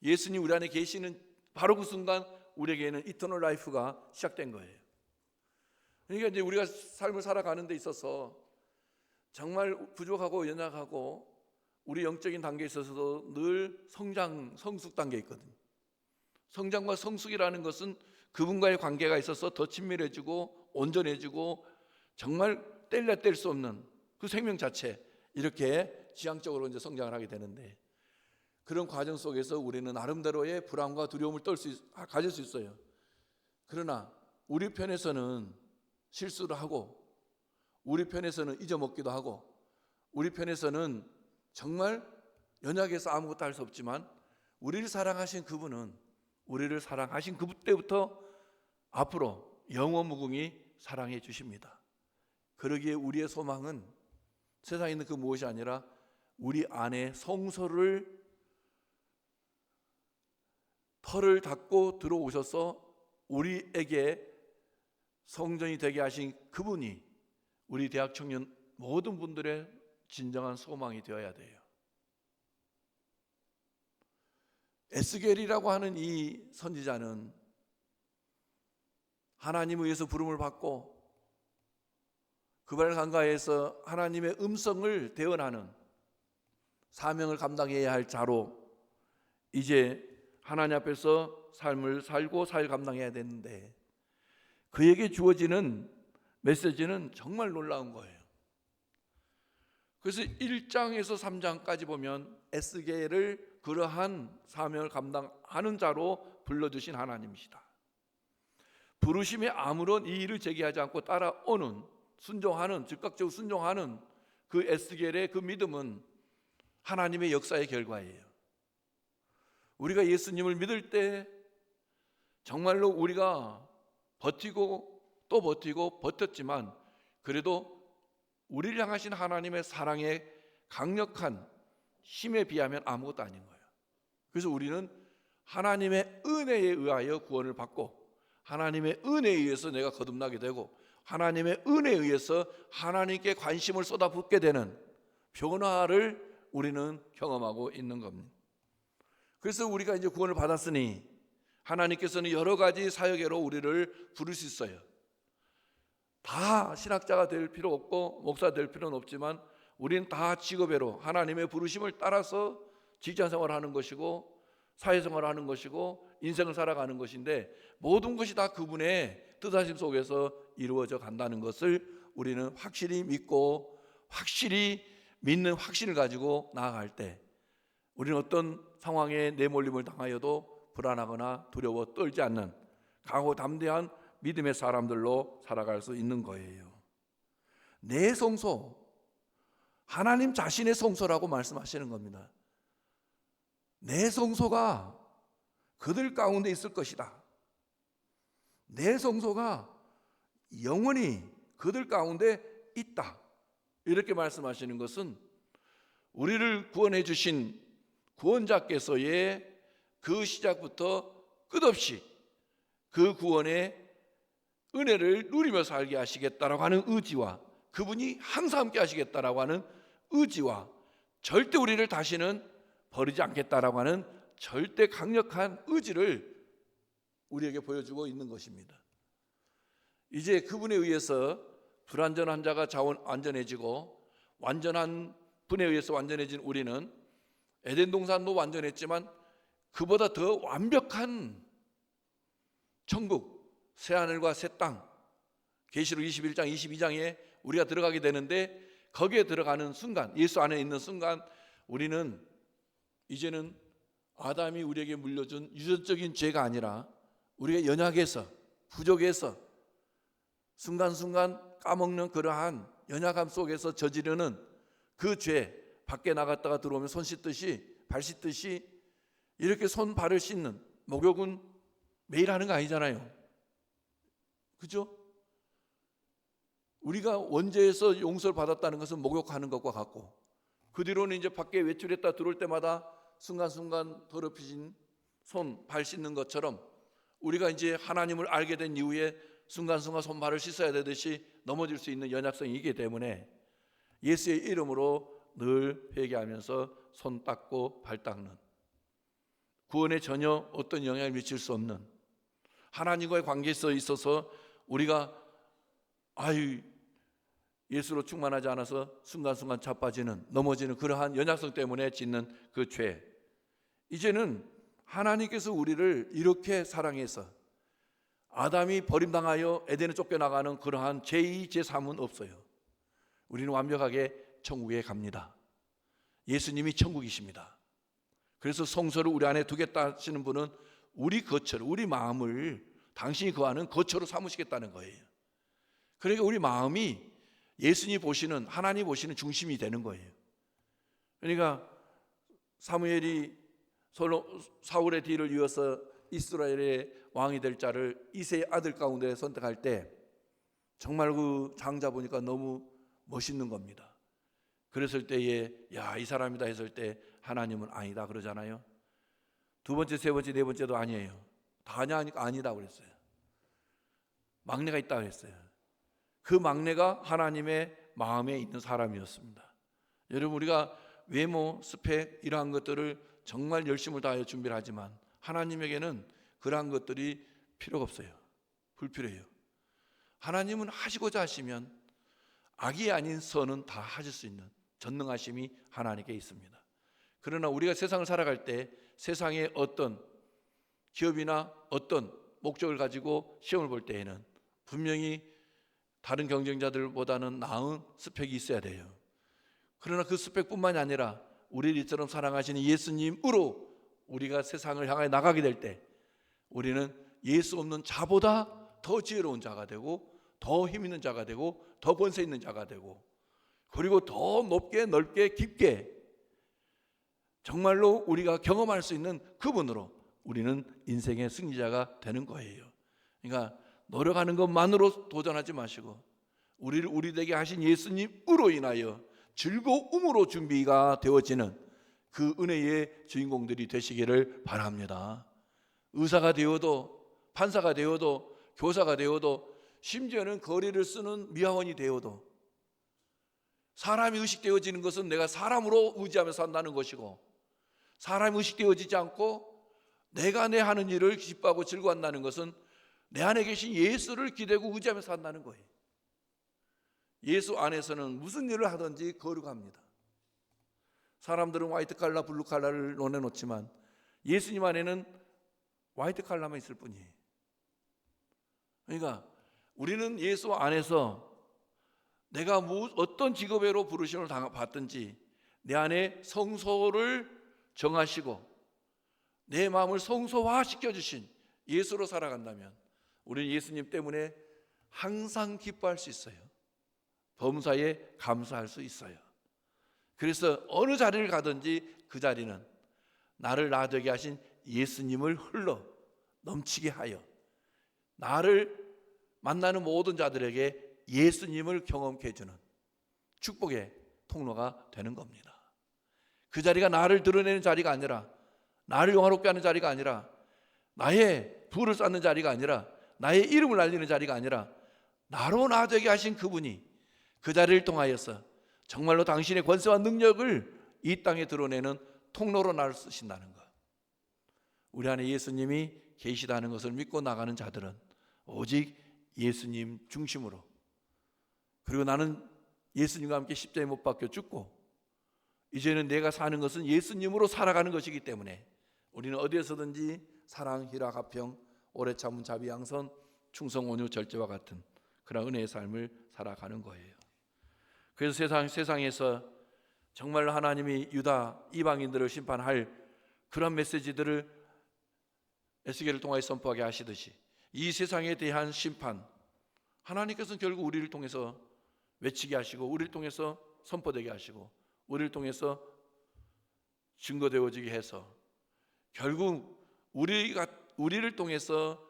예수님 우리 안에 계시는 바로 그 순간 우리에게는 이터널 라이프가 시작된 거예요. 그러니까 이제 우리가 삶을 살아가는 데 있어서 정말 부족하고 연약하고 우리 영적인 단계에 있어서도 늘 성장, 성숙 단계에 있거든요. 성장과 성숙이라는 것은 그분과의 관계가 있어서 더 친밀해지고 온전해지고 정말 뗄래야 뗄 수 없는 그 생명 자체, 이렇게 지향적으로 이제 성장을 하게 되는데, 그런 과정 속에서 우리는 나름대로의 불안과 두려움을 가질 수 있어요. 그러나 우리 편에서는 실수를 하고, 우리 편에서는 잊어먹기도 하고, 우리 편에서는 정말 연약해서 아무것도 할 수 없지만, 우리를 사랑하신 그분은 우리를 사랑하신 그때부터 앞으로 영원무궁히 사랑해 주십니다. 그러기에 우리의 소망은 세상에 있는 그 무엇이 아니라 우리 안에 성소를 털을 닫고 들어오셔서 우리에게 성전이 되게 하신 그분이 우리 대학 청년 모든 분들의 진정한 소망이 되어야 돼요. 에스겔이라고 하는 이 선지자는 하나님을 위해서 부름을 받고 그발 강가에서 하나님의 음성을 대언하는 사명을 감당해야 할 자로 이제 하나님 앞에서 삶을 살고 사회를 감당해야 되는데, 그에게 주어지는 메시지는 정말 놀라운 거예요. 그래서 1장에서 3장까지 보면 에스겔을 그러한 사명을 감당하는 자로 불러주신 하나님이시다. 부르심에 아무런 이의를 제기하지 않고 따라오는, 순종하는, 즉각적으로 순종하는 그 에스겔의 그 믿음은 하나님의 역사의 결과예요. 우리가 예수님을 믿을 때 정말로 우리가 버티고 또 버티고 버텼지만, 그래도 우리를 향하신 하나님의 사랑의 강력한 힘에 비하면 아무것도 아닌 거예요. 그래서 우리는 하나님의 은혜에 의하여 구원을 받고, 하나님의 은혜에 의해서 내가 거듭나게 되고, 하나님의 은혜에 의해서 하나님께 관심을 쏟아붓게 되는 변화를 우리는 경험하고 있는 겁니다. 그래서 우리가 이제 구원을 받았으니 하나님께서는 여러 가지 사역으로 우리를 부를 수 있어요. 다 신학자가 될 필요 없고 목사 될 필요는 없지만, 우리는 다 직업외로 하나님의 부르심을 따라서 직장생활을 하는 것이고 사회생활을 하는 것이고 인생을 살아가는 것인데, 모든 것이 다 그분의 뜻하심 속에서 이루어져 간다는 것을 우리는 확실히 믿고 확실히 믿는 확신을 가지고 나아갈 때, 우리는 어떤 상황에 내몰림을 당하여도 불안하거나 두려워 떨지 않는 강하고 담대한 믿음의 사람들로 살아갈 수 있는 거예요. 내 성소, 하나님 자신의 성소라고 말씀하시는 겁니다. 내 성소가 그들 가운데 있을 것이다. 내 성소가 영원히 그들 가운데 있다. 이렇게 말씀하시는 것은 우리를 구원해 주신 구원자께서의 그 시작부터 끝없이 그 구원의 은혜를 누리며 살게 하시겠다라고 하는 의지와, 그분이 항상 함께 하시겠다라고 하는 의지와, 절대 우리를 다시는 버리지 않겠다라고 하는 절대 강력한 의지를 우리에게 보여주고 있는 것입니다. 이제 그분에 의해서 불완전한 자가 완전해지고, 완전한 분에 의해서 완전해진 우리는 에덴 동산도 완전했지만 그보다 더 완벽한 천국, 새하늘과 새 땅, 계시록 21장 22장에 우리가 들어가게 되는데, 거기에 들어가는 순간, 예수 안에 있는 순간 우리는 이제는 아담이 우리에게 물려준 유전적인 죄가 아니라 우리가 연약해서, 부족해서 순간순간 까먹는 그러한 연약함 속에서 저지르는 그 죄, 밖에 나갔다가 들어오면 손 씻듯이, 발 씻듯이 이렇게 손 발을 씻는 목욕은 매일 하는 거 아니잖아요. 그죠? 우리가 원죄에서 용서를 받았다는 것은 목욕하는 것과 같고, 그 뒤로는 이제 밖에 외출했다 들어올 때마다 순간순간 더럽혀진 손, 발 씻는 것처럼 우리가 이제 하나님을 알게 된 이후에 순간순간 손발을 씻어야 되듯이 넘어질 수 있는 연약성이 있기 때문에 예수의 이름으로 늘 회개하면서 손 닦고 발 닦는, 구원에 전혀 어떤 영향을 미칠 수 없는, 하나님과의 관계에 있어서 우리가 예수로 충만하지 않아서 순간순간 자빠지는, 넘어지는 그러한 연약성 때문에 짓는 그 죄, 이제는 하나님께서 우리를 이렇게 사랑해서 아담이 버림당하여 에덴에 쫓겨나가는 그러한 제2, 제3은 없어요. 우리는 완벽하게 천국에 갑니다. 예수님이 천국이십니다. 그래서 성소를 우리 안에 두겠다 하시는 분은 우리 거처를, 우리 마음을 당신이 거하는 거처로 삼으시겠다는 거예요. 그러니까 우리 마음이 예수님이 보시는, 하나님이 보시는 중심이 되는 거예요. 그러니까 사무엘이 사울의 뒤를 이어서 이스라엘의 왕이 될 자를 이새의 아들 가운데 선택할 때 정말 그 장자 보니까 너무 멋있는 겁니다. 그랬을 때에 이 사람이다 했을 때 하나님은 아니다 그러잖아요. 두 번째, 세 번째, 네 번째도 아니에요. 다냐 하니까 아니다 그랬어요. 막내가 있다 그랬어요. 그 막내가 하나님의 마음에 있는 사람이었습니다. 여러분, 우리가 외모, 스펙 이러한 것들을 정말 열심을 다하여 준비를 하지만 하나님에게는 그러한 것들이 필요가 없어요. 불필요해요. 하나님은 하시고자 하시면 악이 아닌 선은 다 하실 수 있는 전능하심이 하나님께 있습니다. 그러나 우리가 세상을 살아갈 때 세상의 어떤 기업이나 어떤 목적을 가지고 시험을 볼 때에는 분명히 다른 경쟁자들보다는 나은 스펙이 있어야 돼요. 그러나 그 스펙뿐만이 아니라 우리를 이처럼 사랑하시는 예수님으로 우리가 세상을 향해 나가게 될 때 우리는 예수 없는 자보다 더 지혜로운 자가 되고, 더 힘 있는 자가 되고, 더 권세 있는 자가 되고, 그리고 더 높게 넓게 깊게 정말로 우리가 경험할 수 있는 그분으로 우리는 인생의 승리자가 되는 거예요. 그러니까 노력하는 것만으로 도전하지 마시고 우리를 우리 되게 하신 예수님으로 인하여 즐거움으로 준비가 되어지는 그 은혜의 주인공들이 되시기를 바랍니다. 의사가 되어도, 판사가 되어도, 교사가 되어도, 심지어는 거리를 쓰는 미화원이 되어도 사람이 의식되어지는 것은 내가 사람으로 의지하며 산다는 것이고, 사람이 의식되어지지 않고 내가 내 하는 일을 기뻐하고 즐거워한다는 것은 내 안에 계신 예수를 기대고 의지하며 산다는 거예요. 예수 안에서는 무슨 일을 하든지 거룩합니다. 사람들은 화이트 칼라, 블루 칼라를 논해놓지만 예수님 안에는 화이트 칼라만 있을 뿐이에요. 그러니까 우리는 예수 안에서 내가 어떤 직업으로 부르심을 받든지 내 안에 성소를 정하시고 내 마음을 성소화시켜 주신 예수로 살아간다면 우리는 예수님 때문에 항상 기뻐할 수 있어요. 범사에 감사할 수 있어요. 그래서 어느 자리를 가든지 그 자리는 나를 나 되게 하신 예수님을 흘러 넘치게 하여 나를 만나는 모든 자들에게 예수님을 경험케 해주는 축복의 통로가 되는 겁니다. 그 자리가 나를 드러내는 자리가 아니라, 나를 영화롭게 하는 자리가 아니라, 나의 부를 쌓는 자리가 아니라, 나의 이름을 알리는 자리가 아니라 나로 나 되게 하신 그분이 그 자리를 통하여서 정말로 당신의 권세와 능력을 이 땅에 드러내는 통로로 나를 쓰신다는 것. 우리 안에 예수님이 계시다는 것을 믿고 나가는 자들은 오직 예수님 중심으로, 그리고 나는 예수님과 함께 십자가에 못 박혀 죽고 이제는 내가 사는 것은 예수님으로 살아가는 것이기 때문에 우리는 어디에서든지 사랑, 희락, 화평, 오래 참은 자비, 양선, 충성, 온유, 절제와 같은 그런 은혜의 삶을 살아가는 거예요. 그래서 세상에서 정말 하나님이 유다 이방인들을 심판할 그런 메시지들을 에스겔을 통하여 선포하게 하시듯이 이 세상에 대한 심판, 하나님께서는 결국 우리를 통해서 외치게 하시고 우리를 통해서 선포되게 하시고 우리를 통해서 증거되어지게 해서 결국 우리를 통해서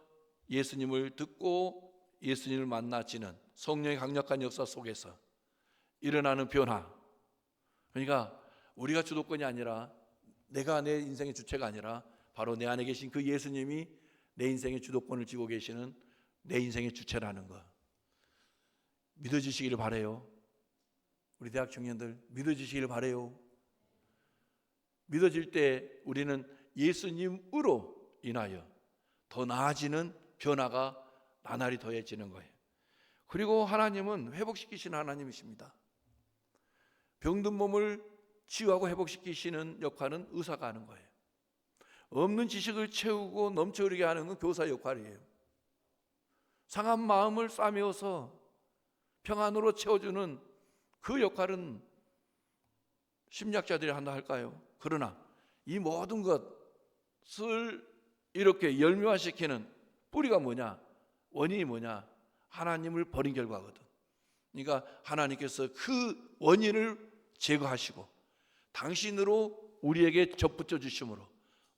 예수님을 듣고 예수님을 만나지는 성령의 강력한 역사 속에서 일어나는 변화. 그러니까 우리가 주도권이 아니라, 내가 내 인생의 주체가 아니라 바로 내 안에 계신 그 예수님이 내 인생의 주도권을 쥐고 계시는 내 인생의 주체라는 것 믿어지시기를 바라요. 우리 대학 청년들 믿어지시기를 바라요. 믿어질 때 우리는 예수님으로 인하여 더 나아지는 변화가 나날이 더해지는 거예요. 그리고 하나님은 회복시키시는 하나님이십니다. 병든 몸을 치유하고 회복시키시는 역할은 의사가 하는 거예요. 없는 지식을 채우고 넘쳐 흐르게 하는 건 교사의 역할이에요. 상한 마음을 싸매어서 평안으로 채워주는 그 역할은 심리학자들이 한다 할까요? 그러나 이 모든 것을 이렇게 열매화시키는 뿌리가 뭐냐? 원인이 뭐냐? 하나님을 버린 결과거든. 그러니까 하나님께서 그 원인을 제거하시고 당신으로 우리에게 접붙여 주심으로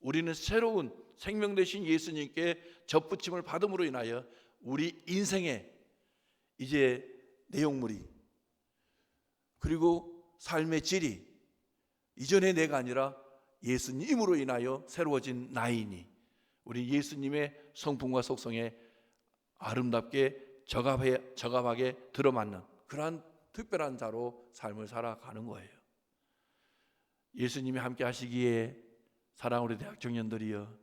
우리는 새로운 생명 되신 예수님께 접붙임을 받음으로 인하여 우리 인생의 이제 내용물이 그리고 삶의 질이 이전의 내가 아니라 예수님으로 인하여 새로워진 나이니 우리 예수님의 성품과 속성에 아름답게 적합하게 들어맞는 그러한 특별한 자로 삶을 살아가는 거예요. 예수님이 함께 하시기에 사랑하는 우리 대학 청년들이여,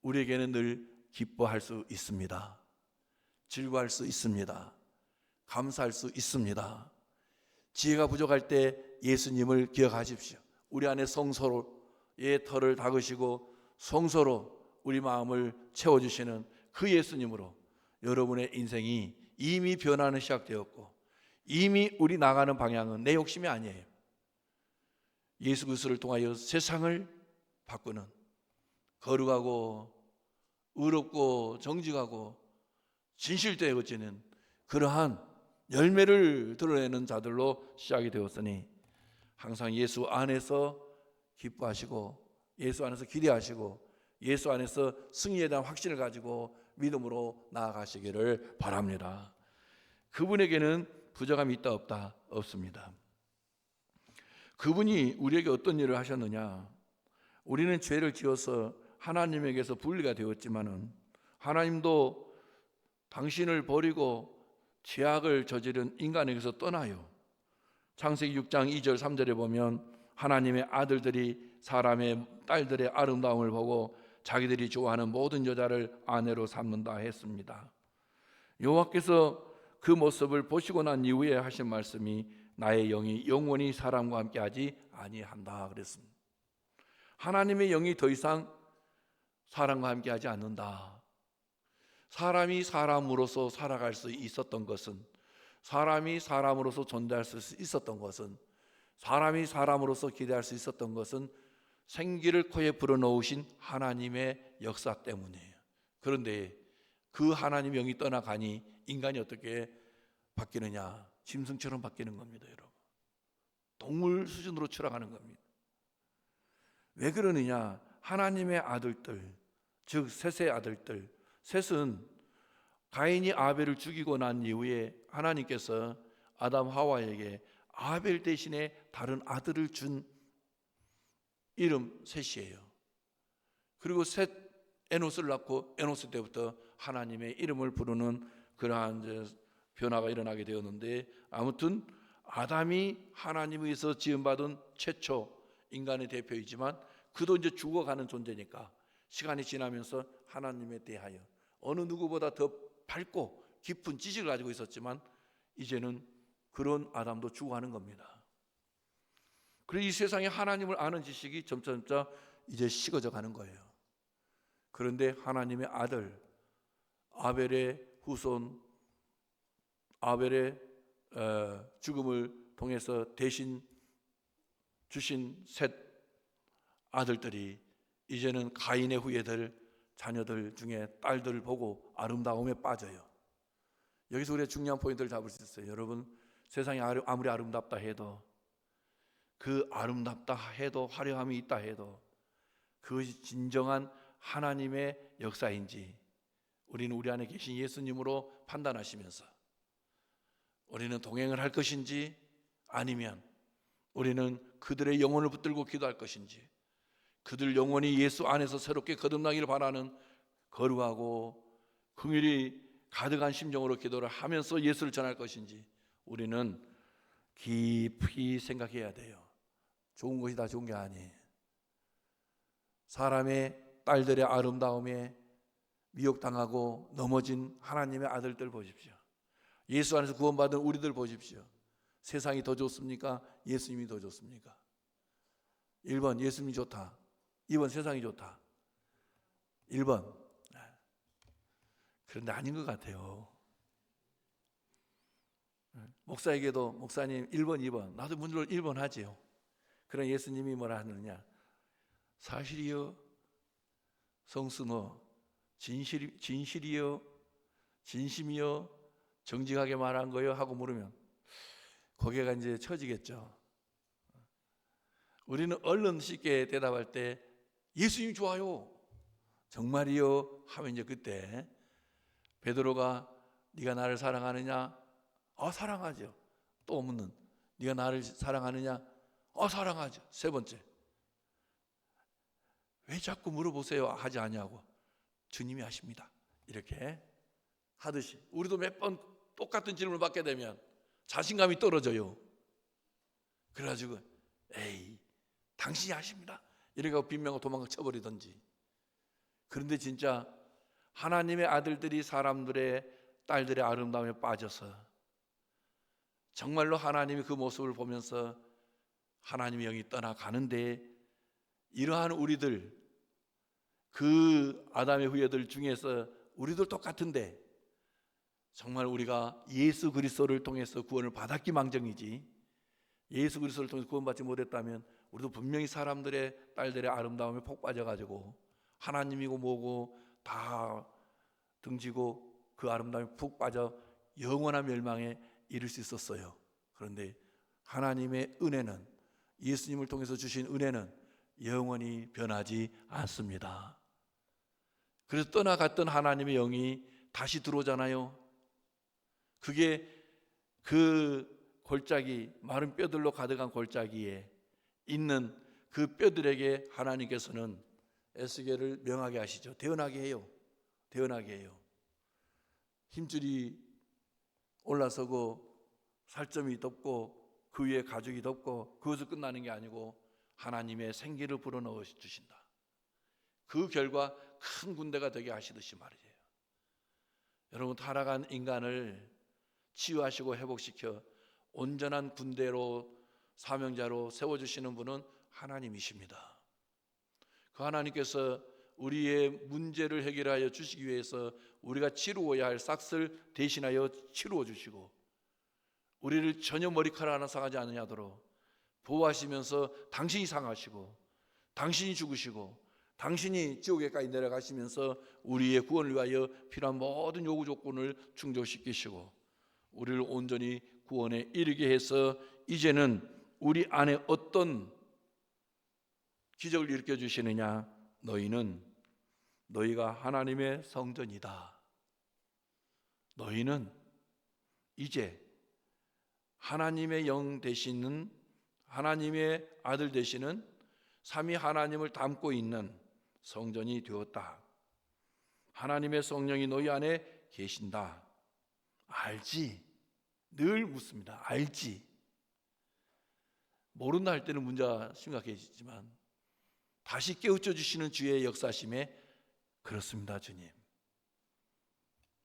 우리에게는 늘 기뻐할 수 있습니다. 즐거워할 수 있습니다. 감사할 수 있습니다. 지혜가 부족할 때 예수님을 기억하십시오. 우리 안에 성소의 털을 닦으시고 성소로 우리 마음을 채워주시는 그 예수님으로 여러분의 인생이 이미 변화는 시작되었고 이미 우리 나가는 방향은 내 욕심이 아니에요. 예수 그리스도를 통하여 세상을 바꾸는 거룩하고 의롭고 정직하고 진실되어지는 그러한 열매를 드러내는 자들로 시작이 되었으니 항상 예수 안에서 기뻐하시고 예수 안에서 기대하시고 예수 안에서 승리에 대한 확신을 가지고 믿음으로 나아가시기를 바랍니다. 그분에게는 부족함이 있다 없다 없습니다. 그분이 우리에게 어떤 일을 하셨느냐? 우리는 죄를 지어서 하나님에게서 분리가 되었지만은 하나님도 당신을 버리고 죄악을 저지른 인간에게서 떠나요. 창세기 6장 2절 3절에 보면 하나님의 아들들이 사람의 딸들의 아름다움을 보고 자기들이 좋아하는 모든 여자를 아내로 삼는다 했습니다. 여호와께서 그 모습을 보시고 난 이후에 하신 말씀이 나의 영이 영원히 사람과 함께하지 아니한다 그랬습니다. 하나님의 영이 더 이상 사람과 함께하지 않는다. 사람이 사람으로서 살아갈 수 있었던 것은, 사람이 사람으로서 존재할 수 있었던 것은, 사람이 사람으로서 기대할 수 있었던 것은 생기를 코에 불어넣으신 하나님의 역사 때문이에요. 그런데 그 하나님의 영이 떠나가니 인간이 어떻게 바뀌느냐? 짐승처럼 바뀌는 겁니다, 여러분. 동물 수준으로 추락하는 겁니다. 왜 그러느냐? 하나님의 아들들, 즉 셋의 아들들, 셋은 가인이 아벨을 죽이고 난 이후에 하나님께서 아담 하와에게 아벨 대신에 다른 아들을 준 이름 셋이에요. 그리고 셋 에노스를 낳고 에노스 때부터 하나님의 이름을 부르는 그러한 변화가 일어나게 되었는데, 아무튼 아담이 하나님에 의해서 지음받은 최초 인간의 대표이지만 그도 이제 죽어가는 존재니까 시간이 지나면서 하나님에 대하여 어느 누구보다 더 밝고 깊은 지식을 가지고 있었지만 이제는 그런 아담도 죽어가는 겁니다. 그래서 이 세상에 하나님을 아는 지식이 점차 이제 식어져 가는 거예요. 그런데 하나님의 아들 아벨의 후손, 아벨의 죽음을 통해서 대신 주신 셋 아들들이 이제는 가인의 후예들 자녀들 중에 딸들을 보고 아름다움에 빠져요. 여기서 우리가 중요한 포인트를 잡을 수 있어요. 여러분, 세상이 아무리 아름답다 해도, 그 아름답다 해도, 화려함이 있다 해도 그것이 진정한 하나님의 역사인지 우리는 우리 안에 계신 예수님으로 판단하시면서 우리는 동행을 할 것인지, 아니면 우리는 그들의 영혼을 붙들고 기도할 것인지, 그들 영혼이 예수 안에서 새롭게 거듭나기를 바라는 거룩하고 긍휼이 가득한 심정으로 기도를 하면서 예수를 전할 것인지 우리는 깊이 생각해야 돼요. 좋은 것이 다 좋은 게 아니에요. 사람의 딸들의 아름다움에 미혹당하고 넘어진 하나님의 아들들 보십시오. 예수 안에서 구원받은 우리들 보십시오. 세상이 더 좋습니까? 예수님이 더 좋습니까? 1번 예수님이 좋다, 2번 세상이 좋다. 1번. 그런데 아닌 것 같아요. 목사에게도 목사님 1번 2번, 나도 물론 1번 하지요. 그럼 예수님이 뭐라 하느냐, 사실이요 성스노, 진실이요 진심이요 정직하게 말한 거요 하고 물으면 고개가 이제 처지겠죠. 우리는 얼른 쉽게 대답할 때 예수님 좋아요, 정말이요 하면 이제 그때 베드로가 네가 나를 사랑하느냐? 사랑하죠. 또 묻는, 네가 나를 사랑하느냐? 사랑하죠. 세 번째, 왜 자꾸 물어보세요 하지 않냐고, 주님이 하십니다. 이렇게 하듯이 우리도 몇 번 똑같은 질문을 받게 되면 자신감이 떨어져요. 그래가지고 에이 당신이 하십니다 이래가 빈명하고 도망가 쳐버리든지. 그런데 진짜 하나님의 아들들이 사람들의 딸들의 아름다움에 빠져서 정말로 하나님이 그 모습을 보면서 하나님의 영이 떠나가는데, 이러한 우리들, 그 아담의 후예들 중에서 우리들 똑같은데 정말 우리가 예수 그리스도를 통해서 구원을 받았기 망정이지, 예수 그리스도를 통해서 구원받지 못했다면 우리도 분명히 사람들의 딸들의 아름다움에 폭 빠져가지고 하나님이고 뭐고 다 등지고 그 아름다움에 푹 빠져 영원한 멸망에 이를 수 있었어요. 그런데 하나님의 은혜는, 예수님을 통해서 주신 은혜는 영원히 변하지 않습니다. 그래서 떠나갔던 하나님의 영이 다시 들어오잖아요. 그게 그 골짜기, 마른 뼈들로 가득한 골짜기에 있는 그 뼈들에게 하나님께서는 에스겔을 명하게 하시죠. 태어나게 해요. 태어나게 해요. 힘줄이 올라서고 살점이 덮고 그 위에 가죽이 덮고 그것을 끝나는 게 아니고 하나님의 생기를 불어넣어 주신다. 그 결과 큰 군대가 되게 하시듯이 말이에요. 여러분, 타락한 인간을 치유하시고 회복시켜 온전한 군대로, 사명자로 세워주시는 분은 하나님이십니다. 그 하나님께서 우리의 문제를 해결하여 주시기 위해서 우리가 치루어야 할 싹을 대신하여 치루어 주시고, 우리를 전혀 머리카락 하나 상하지 않으냐도록 보호하시면서 당신이 상하시고 당신이 죽으시고 당신이 지옥에까지 내려가시면서 우리의 구원을 위하여 필요한 모든 요구 조건을 충족시키시고 우리를 온전히 구원에 이르게 해서 이제는 우리 안에 어떤 기적을 일으켜 주시느냐, 너희가 하나님의 성전이다. 너희는 이제 하나님의 영 되시는, 하나님의 아들 되시는 삼위 하나님을 담고 있는 성전이 되었다. 하나님의 성령이 너희 안에 계신다. 알지? 늘 묻습니다. 알지? 모른다 할 때는 문제가 심각해지지만 다시 깨우쳐 주시는 주의 역사심에 그렇습니다, 주님.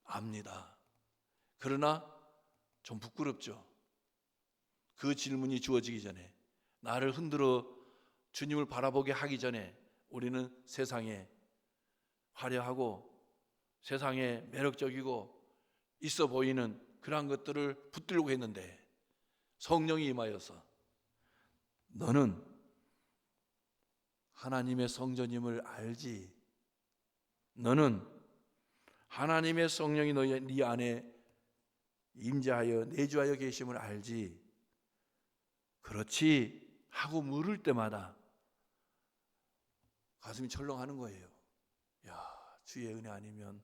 압니다. 그러나 좀 부끄럽죠. 그 질문이 주어지기 전에, 나를 흔들어 주님을 바라보게 하기 전에 우리는 세상에 화려하고 세상에 매력적이고 있어 보이는 그러한 것들을 붙들고 했는데 성령이 임하여서 너는 하나님의 성전임을 알지. 너는 하나님의 성령이 네 안에 임재하여 내주하여 계심을 알지. 그렇지 하고 물을 때마다 가슴이 철렁하는 거예요. 야, 주의 은혜 아니면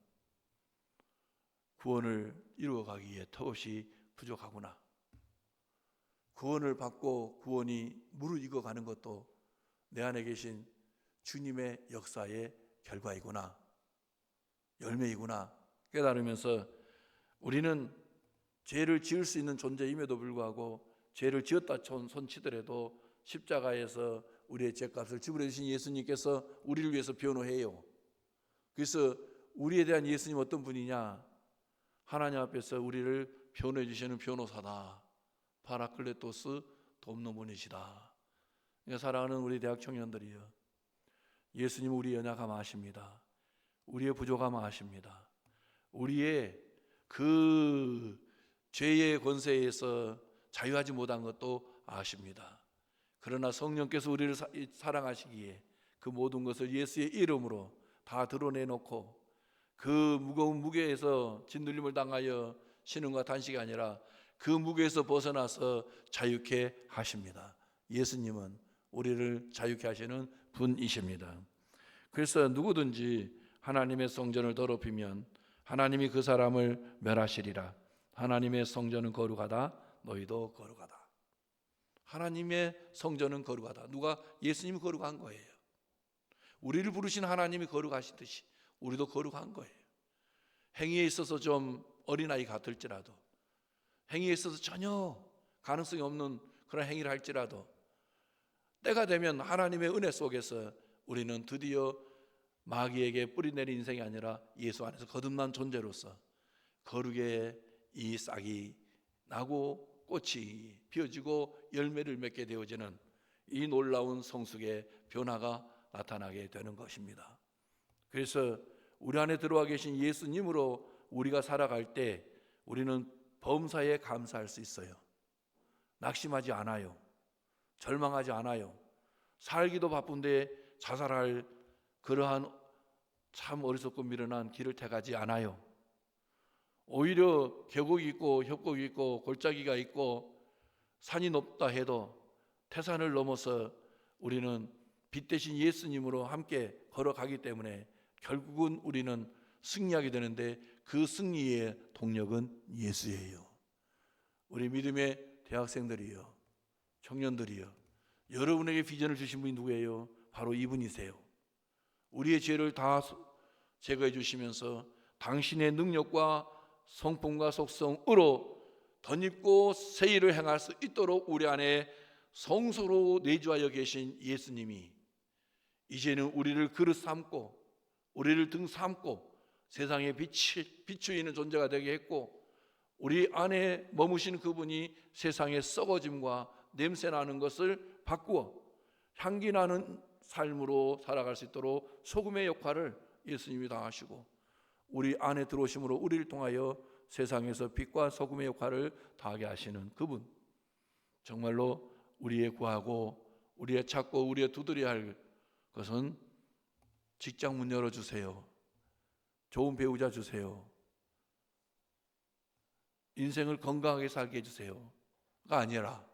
구원을 이루어가기에 턱없이 부족하구나. 구원을 받고 구원이 무르익어가는 것도 내 안에 계신 주님의 역사의 결과이구나, 열매이구나 깨달으면서 우리는 죄를 지을 수 있는 존재임에도 불구하고 죄를 지었다 손치더라도 십자가에서 우리의 죄값을 지불해 주신 예수님께서 우리를 위해서 변호해요. 그래서 우리에 대한 예수님 어떤 분이냐? 하나님 앞에서 우리를 변호해 주시는 변호사다. 파라클레토스 돕는 분이시다. 그러니까 사랑하는 우리 대학 청년들이여, 예수님 우리의 연약함 아십니다. 우리의 부족함 아십니다. 우리의 그 죄의 권세에서 자유하지 못한 것도 아십니다. 그러나 성령께서 우리를 사랑하시기에 그 모든 것을 예수의 이름으로 다 드러내놓고 그 무거운 무게에서 짓눌림을 당하여 신음과 단식이 아니라 그 무게에서 벗어나서 자유케 하십니다. 예수님은 우리를 자유케 하시는 분이십니다. 그래서 누구든지 하나님의 성전을 더럽히면 하나님이 그 사람을 멸하시리라. 하나님의 성전은 거룩하다. 너희도 거룩하다. 하나님의 성전은 거룩하다. 누가? 예수님이 거룩한 거예요. 우리를 부르신 하나님이 거룩하시듯이 우리도 거룩한 거예요. 행위에 있어서 좀 어린아이 같을지라도, 행위에 있어서 전혀 가능성이 없는 그런 행위를 할지라도 때가 되면 하나님의 은혜 속에서 우리는 드디어 마귀에게 뿌리내린 인생이 아니라 예수 안에서 거듭난 존재로서 거룩의 이 싹이 나고 꽃이 피어지고 열매를 맺게 되어지는 이 놀라운 성숙의 변화가 나타나게 되는 것입니다. 그래서 우리 안에 들어와 계신 예수님으로 우리가 살아갈 때 우리는 범사에 감사할 수 있어요. 낙심하지 않아요. 절망하지 않아요. 살기도 바쁜데 자살할 그러한 참 어리석고 미련한 길을 택하지 않아요. 오히려 계곡이 있고 협곡이 있고 골짜기가 있고 산이 높다 해도 태산을 넘어서 우리는 빛 대신 예수님으로 함께 걸어가기 때문에 결국은 우리는 승리하게 되는데 그 승리의 동력은 예수예요. 우리 믿음의 대학생들이요, 청년들이요, 여러분에게 비전을 주신 분이 누구예요? 바로 이분이세요. 우리의 죄를 다 제거해 주시면서 당신의 능력과 성품과 속성으로 덧입고 새 일을 행할 수 있도록 우리 안에 성소로 내주하여 계신 예수님이 이제는 우리를 그릇 삼고 우리를 등 삼고 세상에 비추이는 존재가 되게 했고, 우리 안에 머무시는 그분이 세상의 썩어짐과 냄새나는 것을 바꾸어 향기나는 삶으로 살아갈 수 있도록 소금의 역할을 예수님이 다 하시고, 우리 안에 들어오심으로 우리를 통하여 세상에서 빛과 소금의 역할을 다하게 하시는 그분, 정말로 우리의 구하고 우리의 찾고 우리의 두드려야 할 것은 직장 문 열어주세요, 좋은 배우자 주세요, 인생을 건강하게 살게 해주세요가 아니라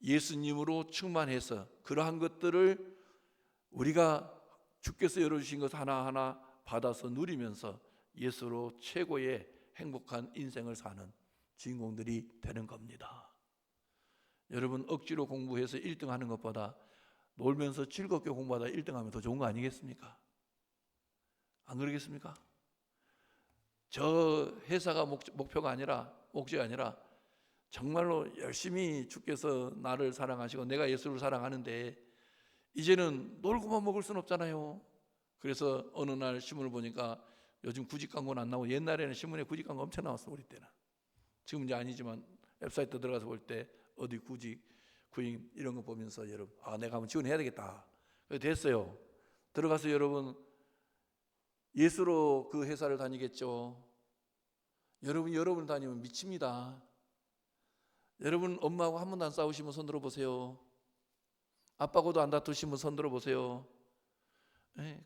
예수님으로 충만해서 그러한 것들을 우리가 주께서 열어주신 것 하나하나 받아서 누리면서 예수로 최고의 행복한 인생을 사는 주인공들이 되는 겁니다. 여러분, 억지로 공부해서 1등 하는 것보다 놀면서 즐겁게 공부하다 1등 하면 더 좋은 거 아니겠습니까? 안 그러겠습니까? 저 회사가 목표가 아니라, 목적이 아니라 정말로 열심히 주께서 나를 사랑하시고 내가 예수를 사랑하는데 이제는 놀고만 먹을 수는 없잖아요. 그래서 어느 날 신문을 보니까 요즘 구직 광고는 안 나오고 옛날에는 신문에 구직 광고 엄청 나왔어. 우리 때는. 지금 이제 아니지만 웹사이트 들어가서 볼 때 어디 구직, 구임 이런 거 보면서 여러분, 내가 한번 지원해야 되겠다. 됐어요. 들어가서 여러분 예수로 그 회사를 다니겠죠. 여러분 다니면 미칩니다. 여러분 엄마하고 한 번도 안 싸우시면 손 들어보세요. 아빠하고도 안 다투시면 손 들어보세요.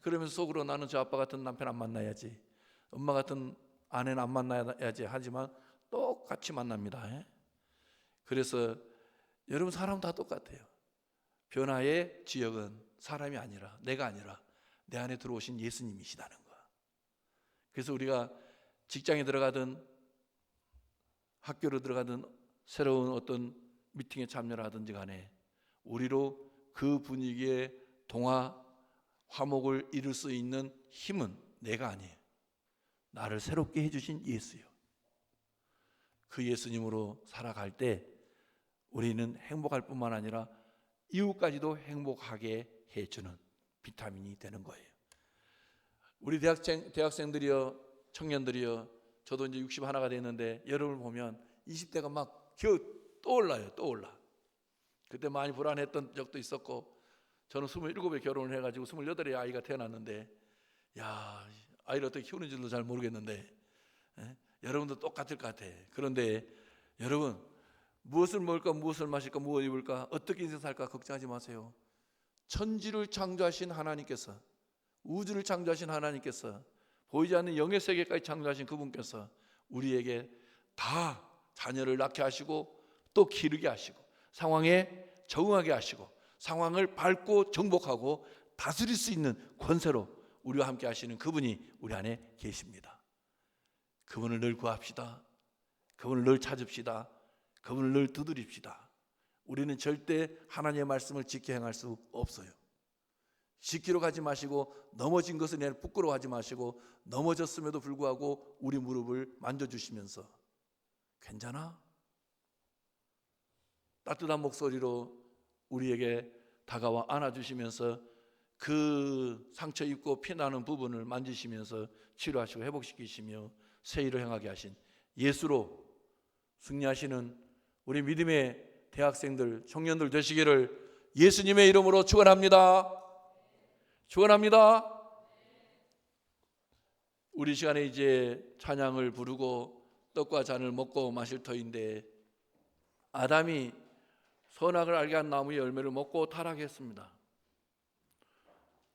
그러면서 속으로 나는 저 아빠 같은 남편 안 만나야지, 엄마 같은 아내는 안 만나야지 하지만 똑같이 만납니다. 그래서 여러분 사람 다 똑같아요. 변화의 지역은 사람이 아니라 내가 아니라 내 안에 들어오신 예수님이시다는 거. 그래서 우리가 직장에 들어가든 학교로 들어가든 새로운 어떤 미팅에 참여를 하든지 간에 우리로 그 분위기에 동화 화목을 이룰 수 있는 힘은 내가 아니에요. 나를 새롭게 해주신 예수요. 그 예수님으로 살아갈 때 우리는 행복할 뿐만 아니라 이웃까지도 행복하게 해주는 비타민이 되는 거예요. 우리 대학생들이요, 청년들이요, 저도 이제 61가 됐는데 여러분을 보면 20대가 막 겨우 떠올라. 그때 많이 불안했던 적도 있었고, 저는 27에 결혼을 해가지고 28에 아이가 태어났는데, 야, 아이를 어떻게 키우는지도 잘 모르겠는데, 여러분도 똑같을 것 같아. 그런데 여러분, 무엇을 먹을까, 무엇을 마실까, 무엇을 입을까, 어떻게 인생 살까 걱정하지 마세요. 천지를 창조하신 하나님께서, 우주를 창조하신 하나님께서, 보이지 않는 영의 세계까지 창조하신 그분께서 우리에게 다 자녀를 낳게 하시고 또 기르게 하시고 상황에 적응하게 하시고 상황을 밟고 정복하고 다스릴 수 있는 권세로 우리와 함께 하시는 그분이 우리 안에 계십니다. 그분을 늘 구합시다. 그분을 늘 찾읍시다. 그분을 늘 두드립시다. 우리는 절대 하나님의 말씀을 지켜 행할 수 없어요. 지키러 가지 마시고 넘어진 것을 내가 부끄러워하지 마시고 넘어졌음에도 불구하고 우리 무릎을 만져주시면서 괜찮아? 따뜻한 목소리로 우리에게 다가와 안아주시면서 그 상처 입고 피나는 부분을 만지시면서 치료하시고 회복시키시며 새 일을 행하게 하신 예수로 승리하시는 우리 믿음의 대학생들, 청년들 되시기를 예수님의 이름으로 축원합니다. 축원합니다. 우리 시간에 이제 찬양을 부르고 떡과 잔을 먹고 마실 터인데, 아담이 선악을 알게 한 나무의 열매를 먹고 타락했습니다.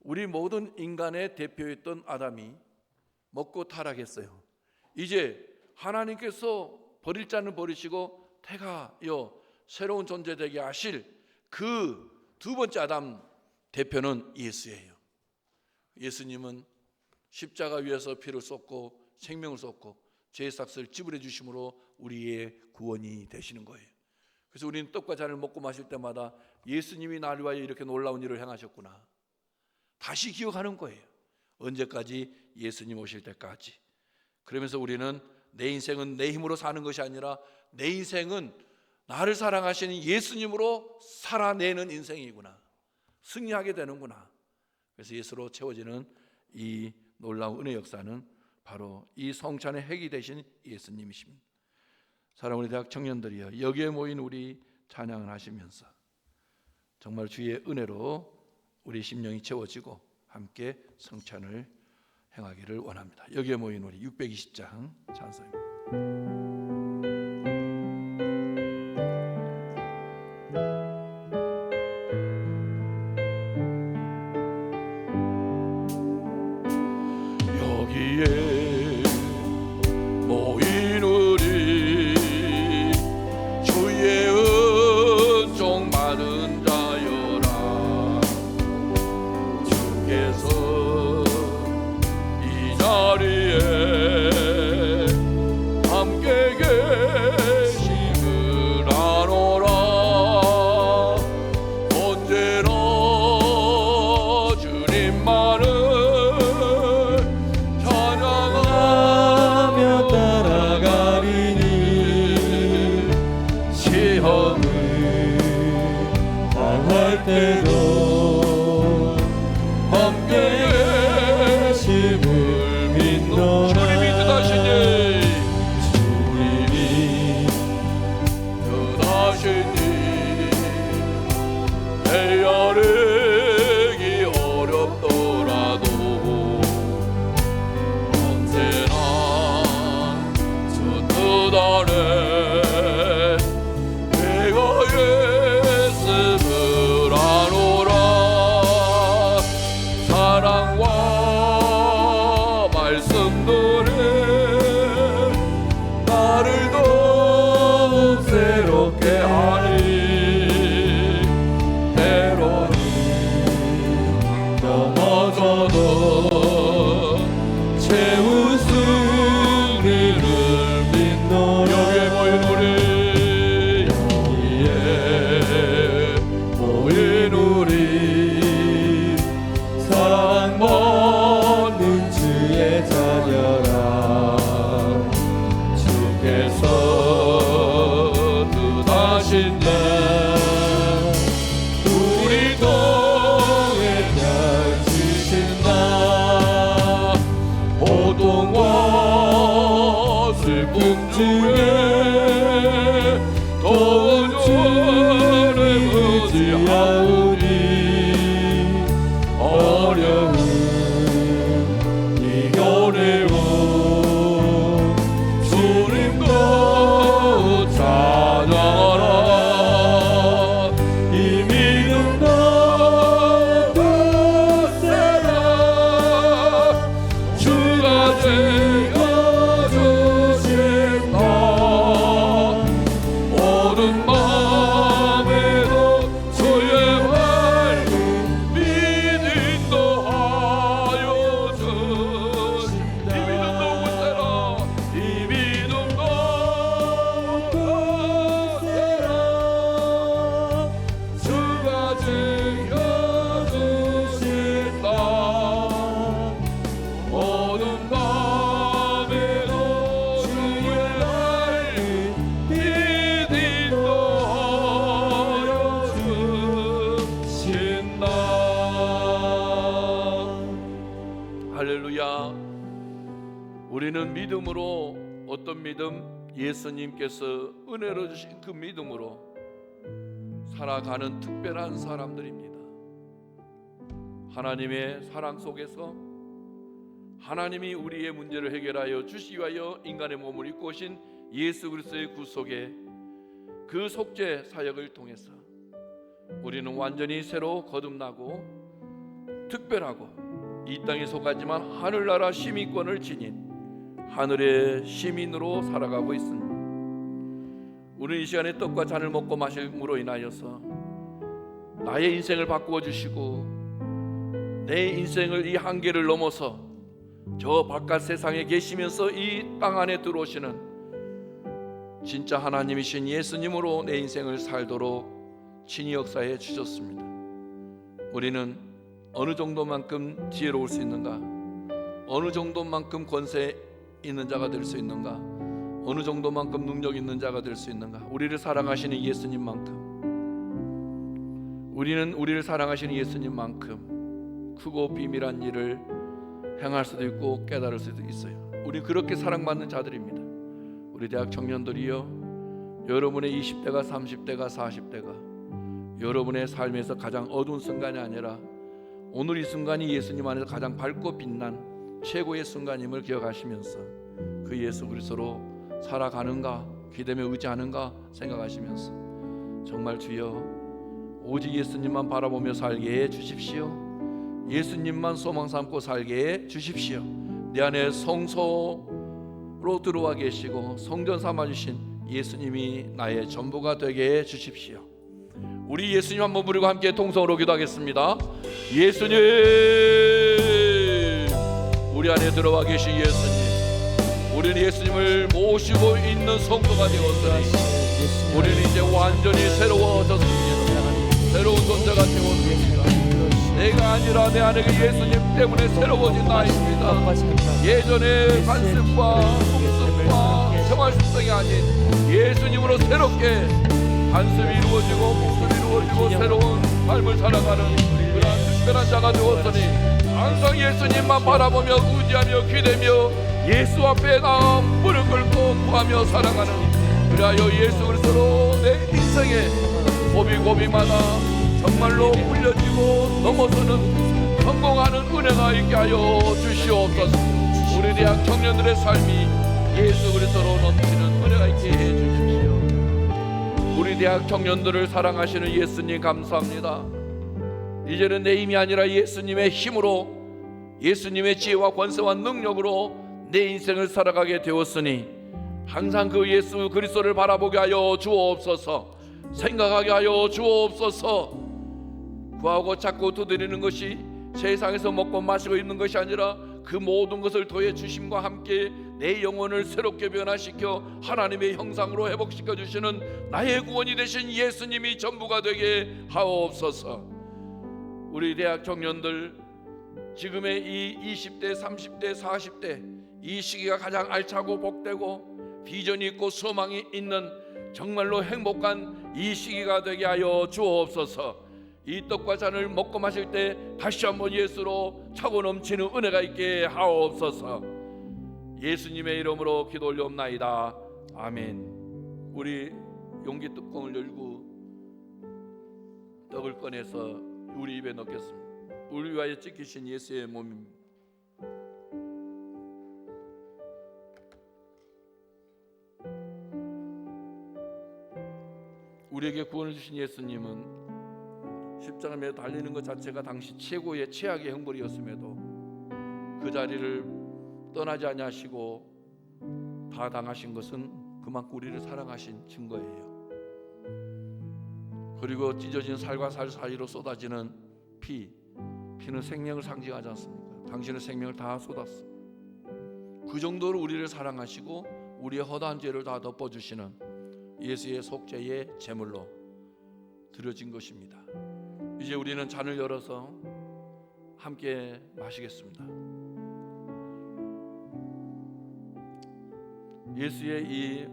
우리 모든 인간의 대표였던 아담이 먹고 타락했어요. 이제 하나님께서 버릴 자는 버리시고 태가여 새로운 존재 되게 하실 그 두 번째 아담 대표는 예수예요. 예수님은 십자가 위에서 피를 쏟고 생명을 쏟고 죄의 삭을 지불해 주심으로 우리의 구원이 되시는 거예요. 그래서 우리는 떡과 잔을 먹고 마실 때마다 예수님이 나를 위하여 이렇게 놀라운 일을 행하셨구나 다시 기억하는 거예요. 언제까지? 예수님 오실 때까지. 그러면서 우리는 내 인생은 내 힘으로 사는 것이 아니라 내 인생은 나를 사랑하시는 예수님으로 살아내는 인생이구나, 승리하게 되는구나. 그래서 예수로 채워지는 이 놀라운 은혜 역사는 바로 이 성찬의 핵이 되신 예수님이십니다. 사랑하는 우리 대학 청년들이여, 여기에 모인 우리 찬양을 하시면서 정말 주의 은혜로 우리 심령이 채워지고 함께 성찬을 행하기를 원합니다. 여기에 모인 우리 620장 찬송입니다. 여기에 모인 우리 주의 은총 받은 자여라. 주께서 이 자리에 함께 계심을 아노라. 언제나 주님만을 때도 함께 넘어져도 제 웃음이를 빛노라. 여기에 모인 우리, 여기에 모인 우리, 사랑 받는 주의 자녀라. 주께서 뜻하신 날 우리 동에 펼치신다. 고통과 슬픔 중에 더운 주를 의지하오니 어려움 이겨내고 주님도 찬양하라. 이 믿음 너무 세라. 주가 되어주신다. 모든 마음에도 주의 밝은 빛 인도하여 주신다. 이 믿음 너무 세라. 이 믿음 너무 세라. 주가 되어주신다. 모든 마음에도 주의 밝은 빛 인도하여 주신다. 할렐루야. 우리는 믿음으로, 어떤 믿음? 예수님께서 은혜로 주신 그 믿음으로 살아가는 특별한 사람들입니다. 하나님의 사랑 속에서 하나님이 우리의 문제를 해결하여 주시기 위하여 인간의 몸을 입고 오신 예수 그리스도의 구속의 그 속죄 사역을 통해서 우리는 완전히 새로 거듭나고 특별하고 이 땅에 속하지만 하늘나라 시민권을 지닌 하늘의 시민으로 살아가고 있습니다. 우리는 이 시간에 떡과 잔을 먹고 마심으로 인하여서 나의 인생을 바꾸어 주시고 내 인생을 이 한계를 넘어서 저 바깥 세상에 계시면서 이 땅 안에 들어오시는 진짜 하나님이신 예수님으로 내 인생을 살도록 친히 역사해 주셨습니다. 우리는 어느 정도만큼 지혜로울 수 있는가? 어느 정도만큼 권세 있는 자가 될 수 있는가? 어느 정도만큼 능력 있는 자가 될 수 있는가? 우리를 사랑하시는 예수님만큼, 우리는 우리를 사랑하시는 예수님만큼 크고 비밀한 일을 행할 수도 있고 깨달을 수도 있어요. 우리 그렇게 사랑받는 자들입니다. 우리 대학 청년들이요, 여러분의 20대가 30대가 40대가 여러분의 삶에서 가장 어두운 순간이 아니라 오늘 이 순간이 예수님 안에서 가장 밝고 빛난 최고의 순간임을 기억하시면서 그 예수 그리스도로 살아가는가, 기대며 의지하는가 생각하시면서 정말 주여 오직 예수님만 바라보며 살게 해 주십시오. 예수님만 소망 삼고 살게 해 주십시오. 내 안에 성소로 들어와 계시고 성전 삼아주신 예수님이 나의 전부가 되게 해 주십시오. 우리 예수님 한번 부르고 함께 통성으로 기도하겠습니다. 예수님, 우리 안에 들어와 계신 예수님, 우리는 예수님을 모시고 있는 성도가 되었으니 우리는 이제 완전히 새로워졌습니다. 새로운 존재가 되었습니다. 내가 아니라 내 안에 그 예수님 때문에 새로워진 나입니다. 예전의 관습과 풍습과 생활 습성이 아닌 예수님으로 새롭게 관습이 이루어지고 풍습이 이루어지고 새로운 삶을 살아가는 그런 특별한 자가 되었으니 항상 예수님만 바라보며 의지하며 기대며 예수 앞에 나아 무릎 꿇고 구하며 살아가는, 그리하여 예수 그리스도로 내 인생에 고비고비마다 정말로 풀려지고 넘어서는 성공하는 은혜가 있게 하여 주시옵소서. 우리 대학 청년들의 삶이 예수 그리스도로 넘치는 은혜가 있게 해 주십시오. 우리 대학 청년들을 사랑하시는 예수님 감사합니다. 이제는 내 힘이 아니라 예수님의 힘으로, 예수님의 지혜와 권세와 능력으로 내 인생을 살아가게 되었으니 항상 그 예수 그리스도를 바라보게 하여 주옵소서. 생각하게 하여 주옵소서. 구하고 찾고 두드리는 것이 세상에서 먹고 마시고 있는 것이 아니라 그 모든 것을 더해 주심과 함께 내 영혼을 새롭게 변화시켜 하나님의 형상으로 회복시켜 주시는 나의 구원이 되신 예수님이 전부가 되게 하옵소서. 우리 대학 청년들, 지금의 이 20대, 30대, 40대 이 시기가 가장 알차고 복되고 비전이 있고 소망이 있는 정말로 행복한 이 시기가 되게 하여 주옵소서. 이 떡과 잔을 먹고 마실 때 다시 한번 예수로 차고 넘치는 은혜가 있게 하옵소서. 예수님의 이름으로 기도 올려옵나이다. 아멘. 우리 용기 뚜껑을 열고 떡을 꺼내서 우리 입에 넣겠습니다. 우리 위하여 찢기신 예수의 몸입니다. 우리에게 구원을 주신 예수님은 십자가 매어 달리는 것 자체가 당시 최고의 최악의 형벌이었음에도 그 자리를 떠나지 아니하시고 다 당하신 것은 그만큼 우리를 사랑하신 증거예요. 그리고 찢어진 살과 살 사이로 쏟아지는 피는 생명을 상징하지 않습니까? 당신의 생명을 다 쏟았어. 그 정도로 우리를 사랑하시고 우리의 허다한 죄를 다 덮어주시는 예수의 속죄의 제물로 드려진 것입니다. 이제 우리는 잔을 열어서 함께 마시겠습니다. 예수의 이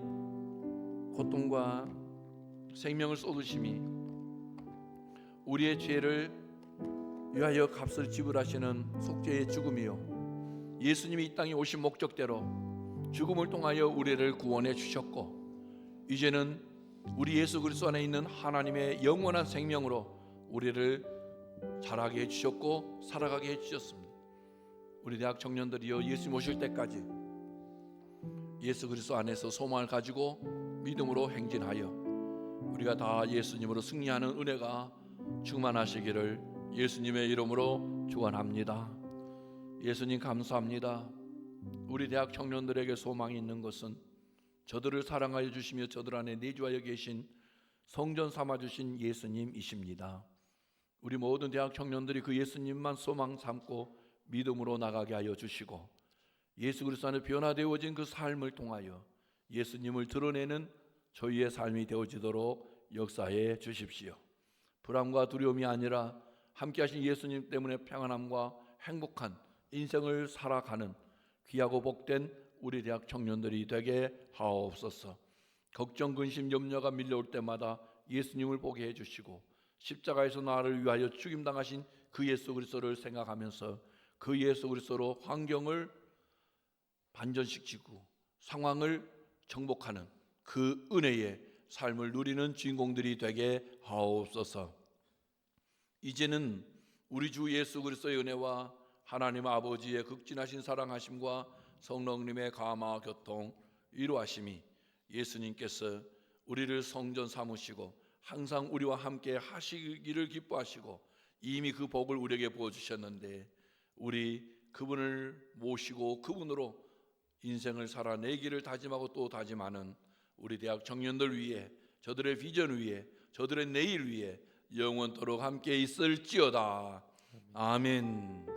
고통과 생명을 쏟으심이 우리의 죄를 위하여 값을 지불하시는 속죄의 죽음이요, 예수님이 이 땅에 오신 목적대로 죽음을 통하여 우리를 구원해 주셨고, 이제는 우리 예수 그리스도 안에 있는 하나님의 영원한 생명으로 우리를 자라게 해주셨고 살아가게 해주셨습니다. 우리 대학 청년들이여, 예수 오실 때까지 예수 그리스도 안에서 소망을 가지고 믿음으로 행진하여 우리가 다 예수님으로 승리하는 은혜가 충만하시기를 예수님의 이름으로 축원합니다. 예수님 감사합니다. 우리 대학 청년들에게 소망이 있는 것은 저들을 사랑하여 주시며 저들 안에 내주하여 계신 성전 삼아 주신 예수님이십니다. 우리 모든 대학 청년들이 그 예수님만 소망 삼고 믿음으로 나가게 하여 주시고, 예수 그리스도 안에 변화되어진 그 삶을 통하여 예수님을 드러내는 저희의 삶이 되어지도록 역사해 주십시오. 불안과 두려움이 아니라 함께 하신 예수님 때문에 평안함과 행복한 인생을 살아가는 귀하고 복된 우리 대학 청년들이 되게 하옵소서. 걱정, 근심, 염려가 밀려올 때마다 예수님을 보게 해주시고, 십자가에서 나를 위하여 죽임당하신 그 예수 그리스도를 생각하면서 그 예수 그리스도로 환경을 반전시키고 상황을 정복하는 그 은혜의 삶을 누리는 주인공들이 되게 하옵소서. 이제는 우리 주 예수 그리스도의 은혜와 하나님 아버지의 극진하신 사랑하심과 성령님의 감화 교통 위로하심이 예수님께서 우리를 성전 삼으시고 항상 우리와 함께 하시기를 기뻐하시고 이미 그 복을 우리에게 부어주셨는데, 우리 그분을 모시고 그분으로 인생을 살아내기를 다짐하고 또 다짐하는 우리 대학 청년들 위해, 저들의 비전 위에, 저들의 내일 위에 영원토록 함께 있을지어다. 아멘.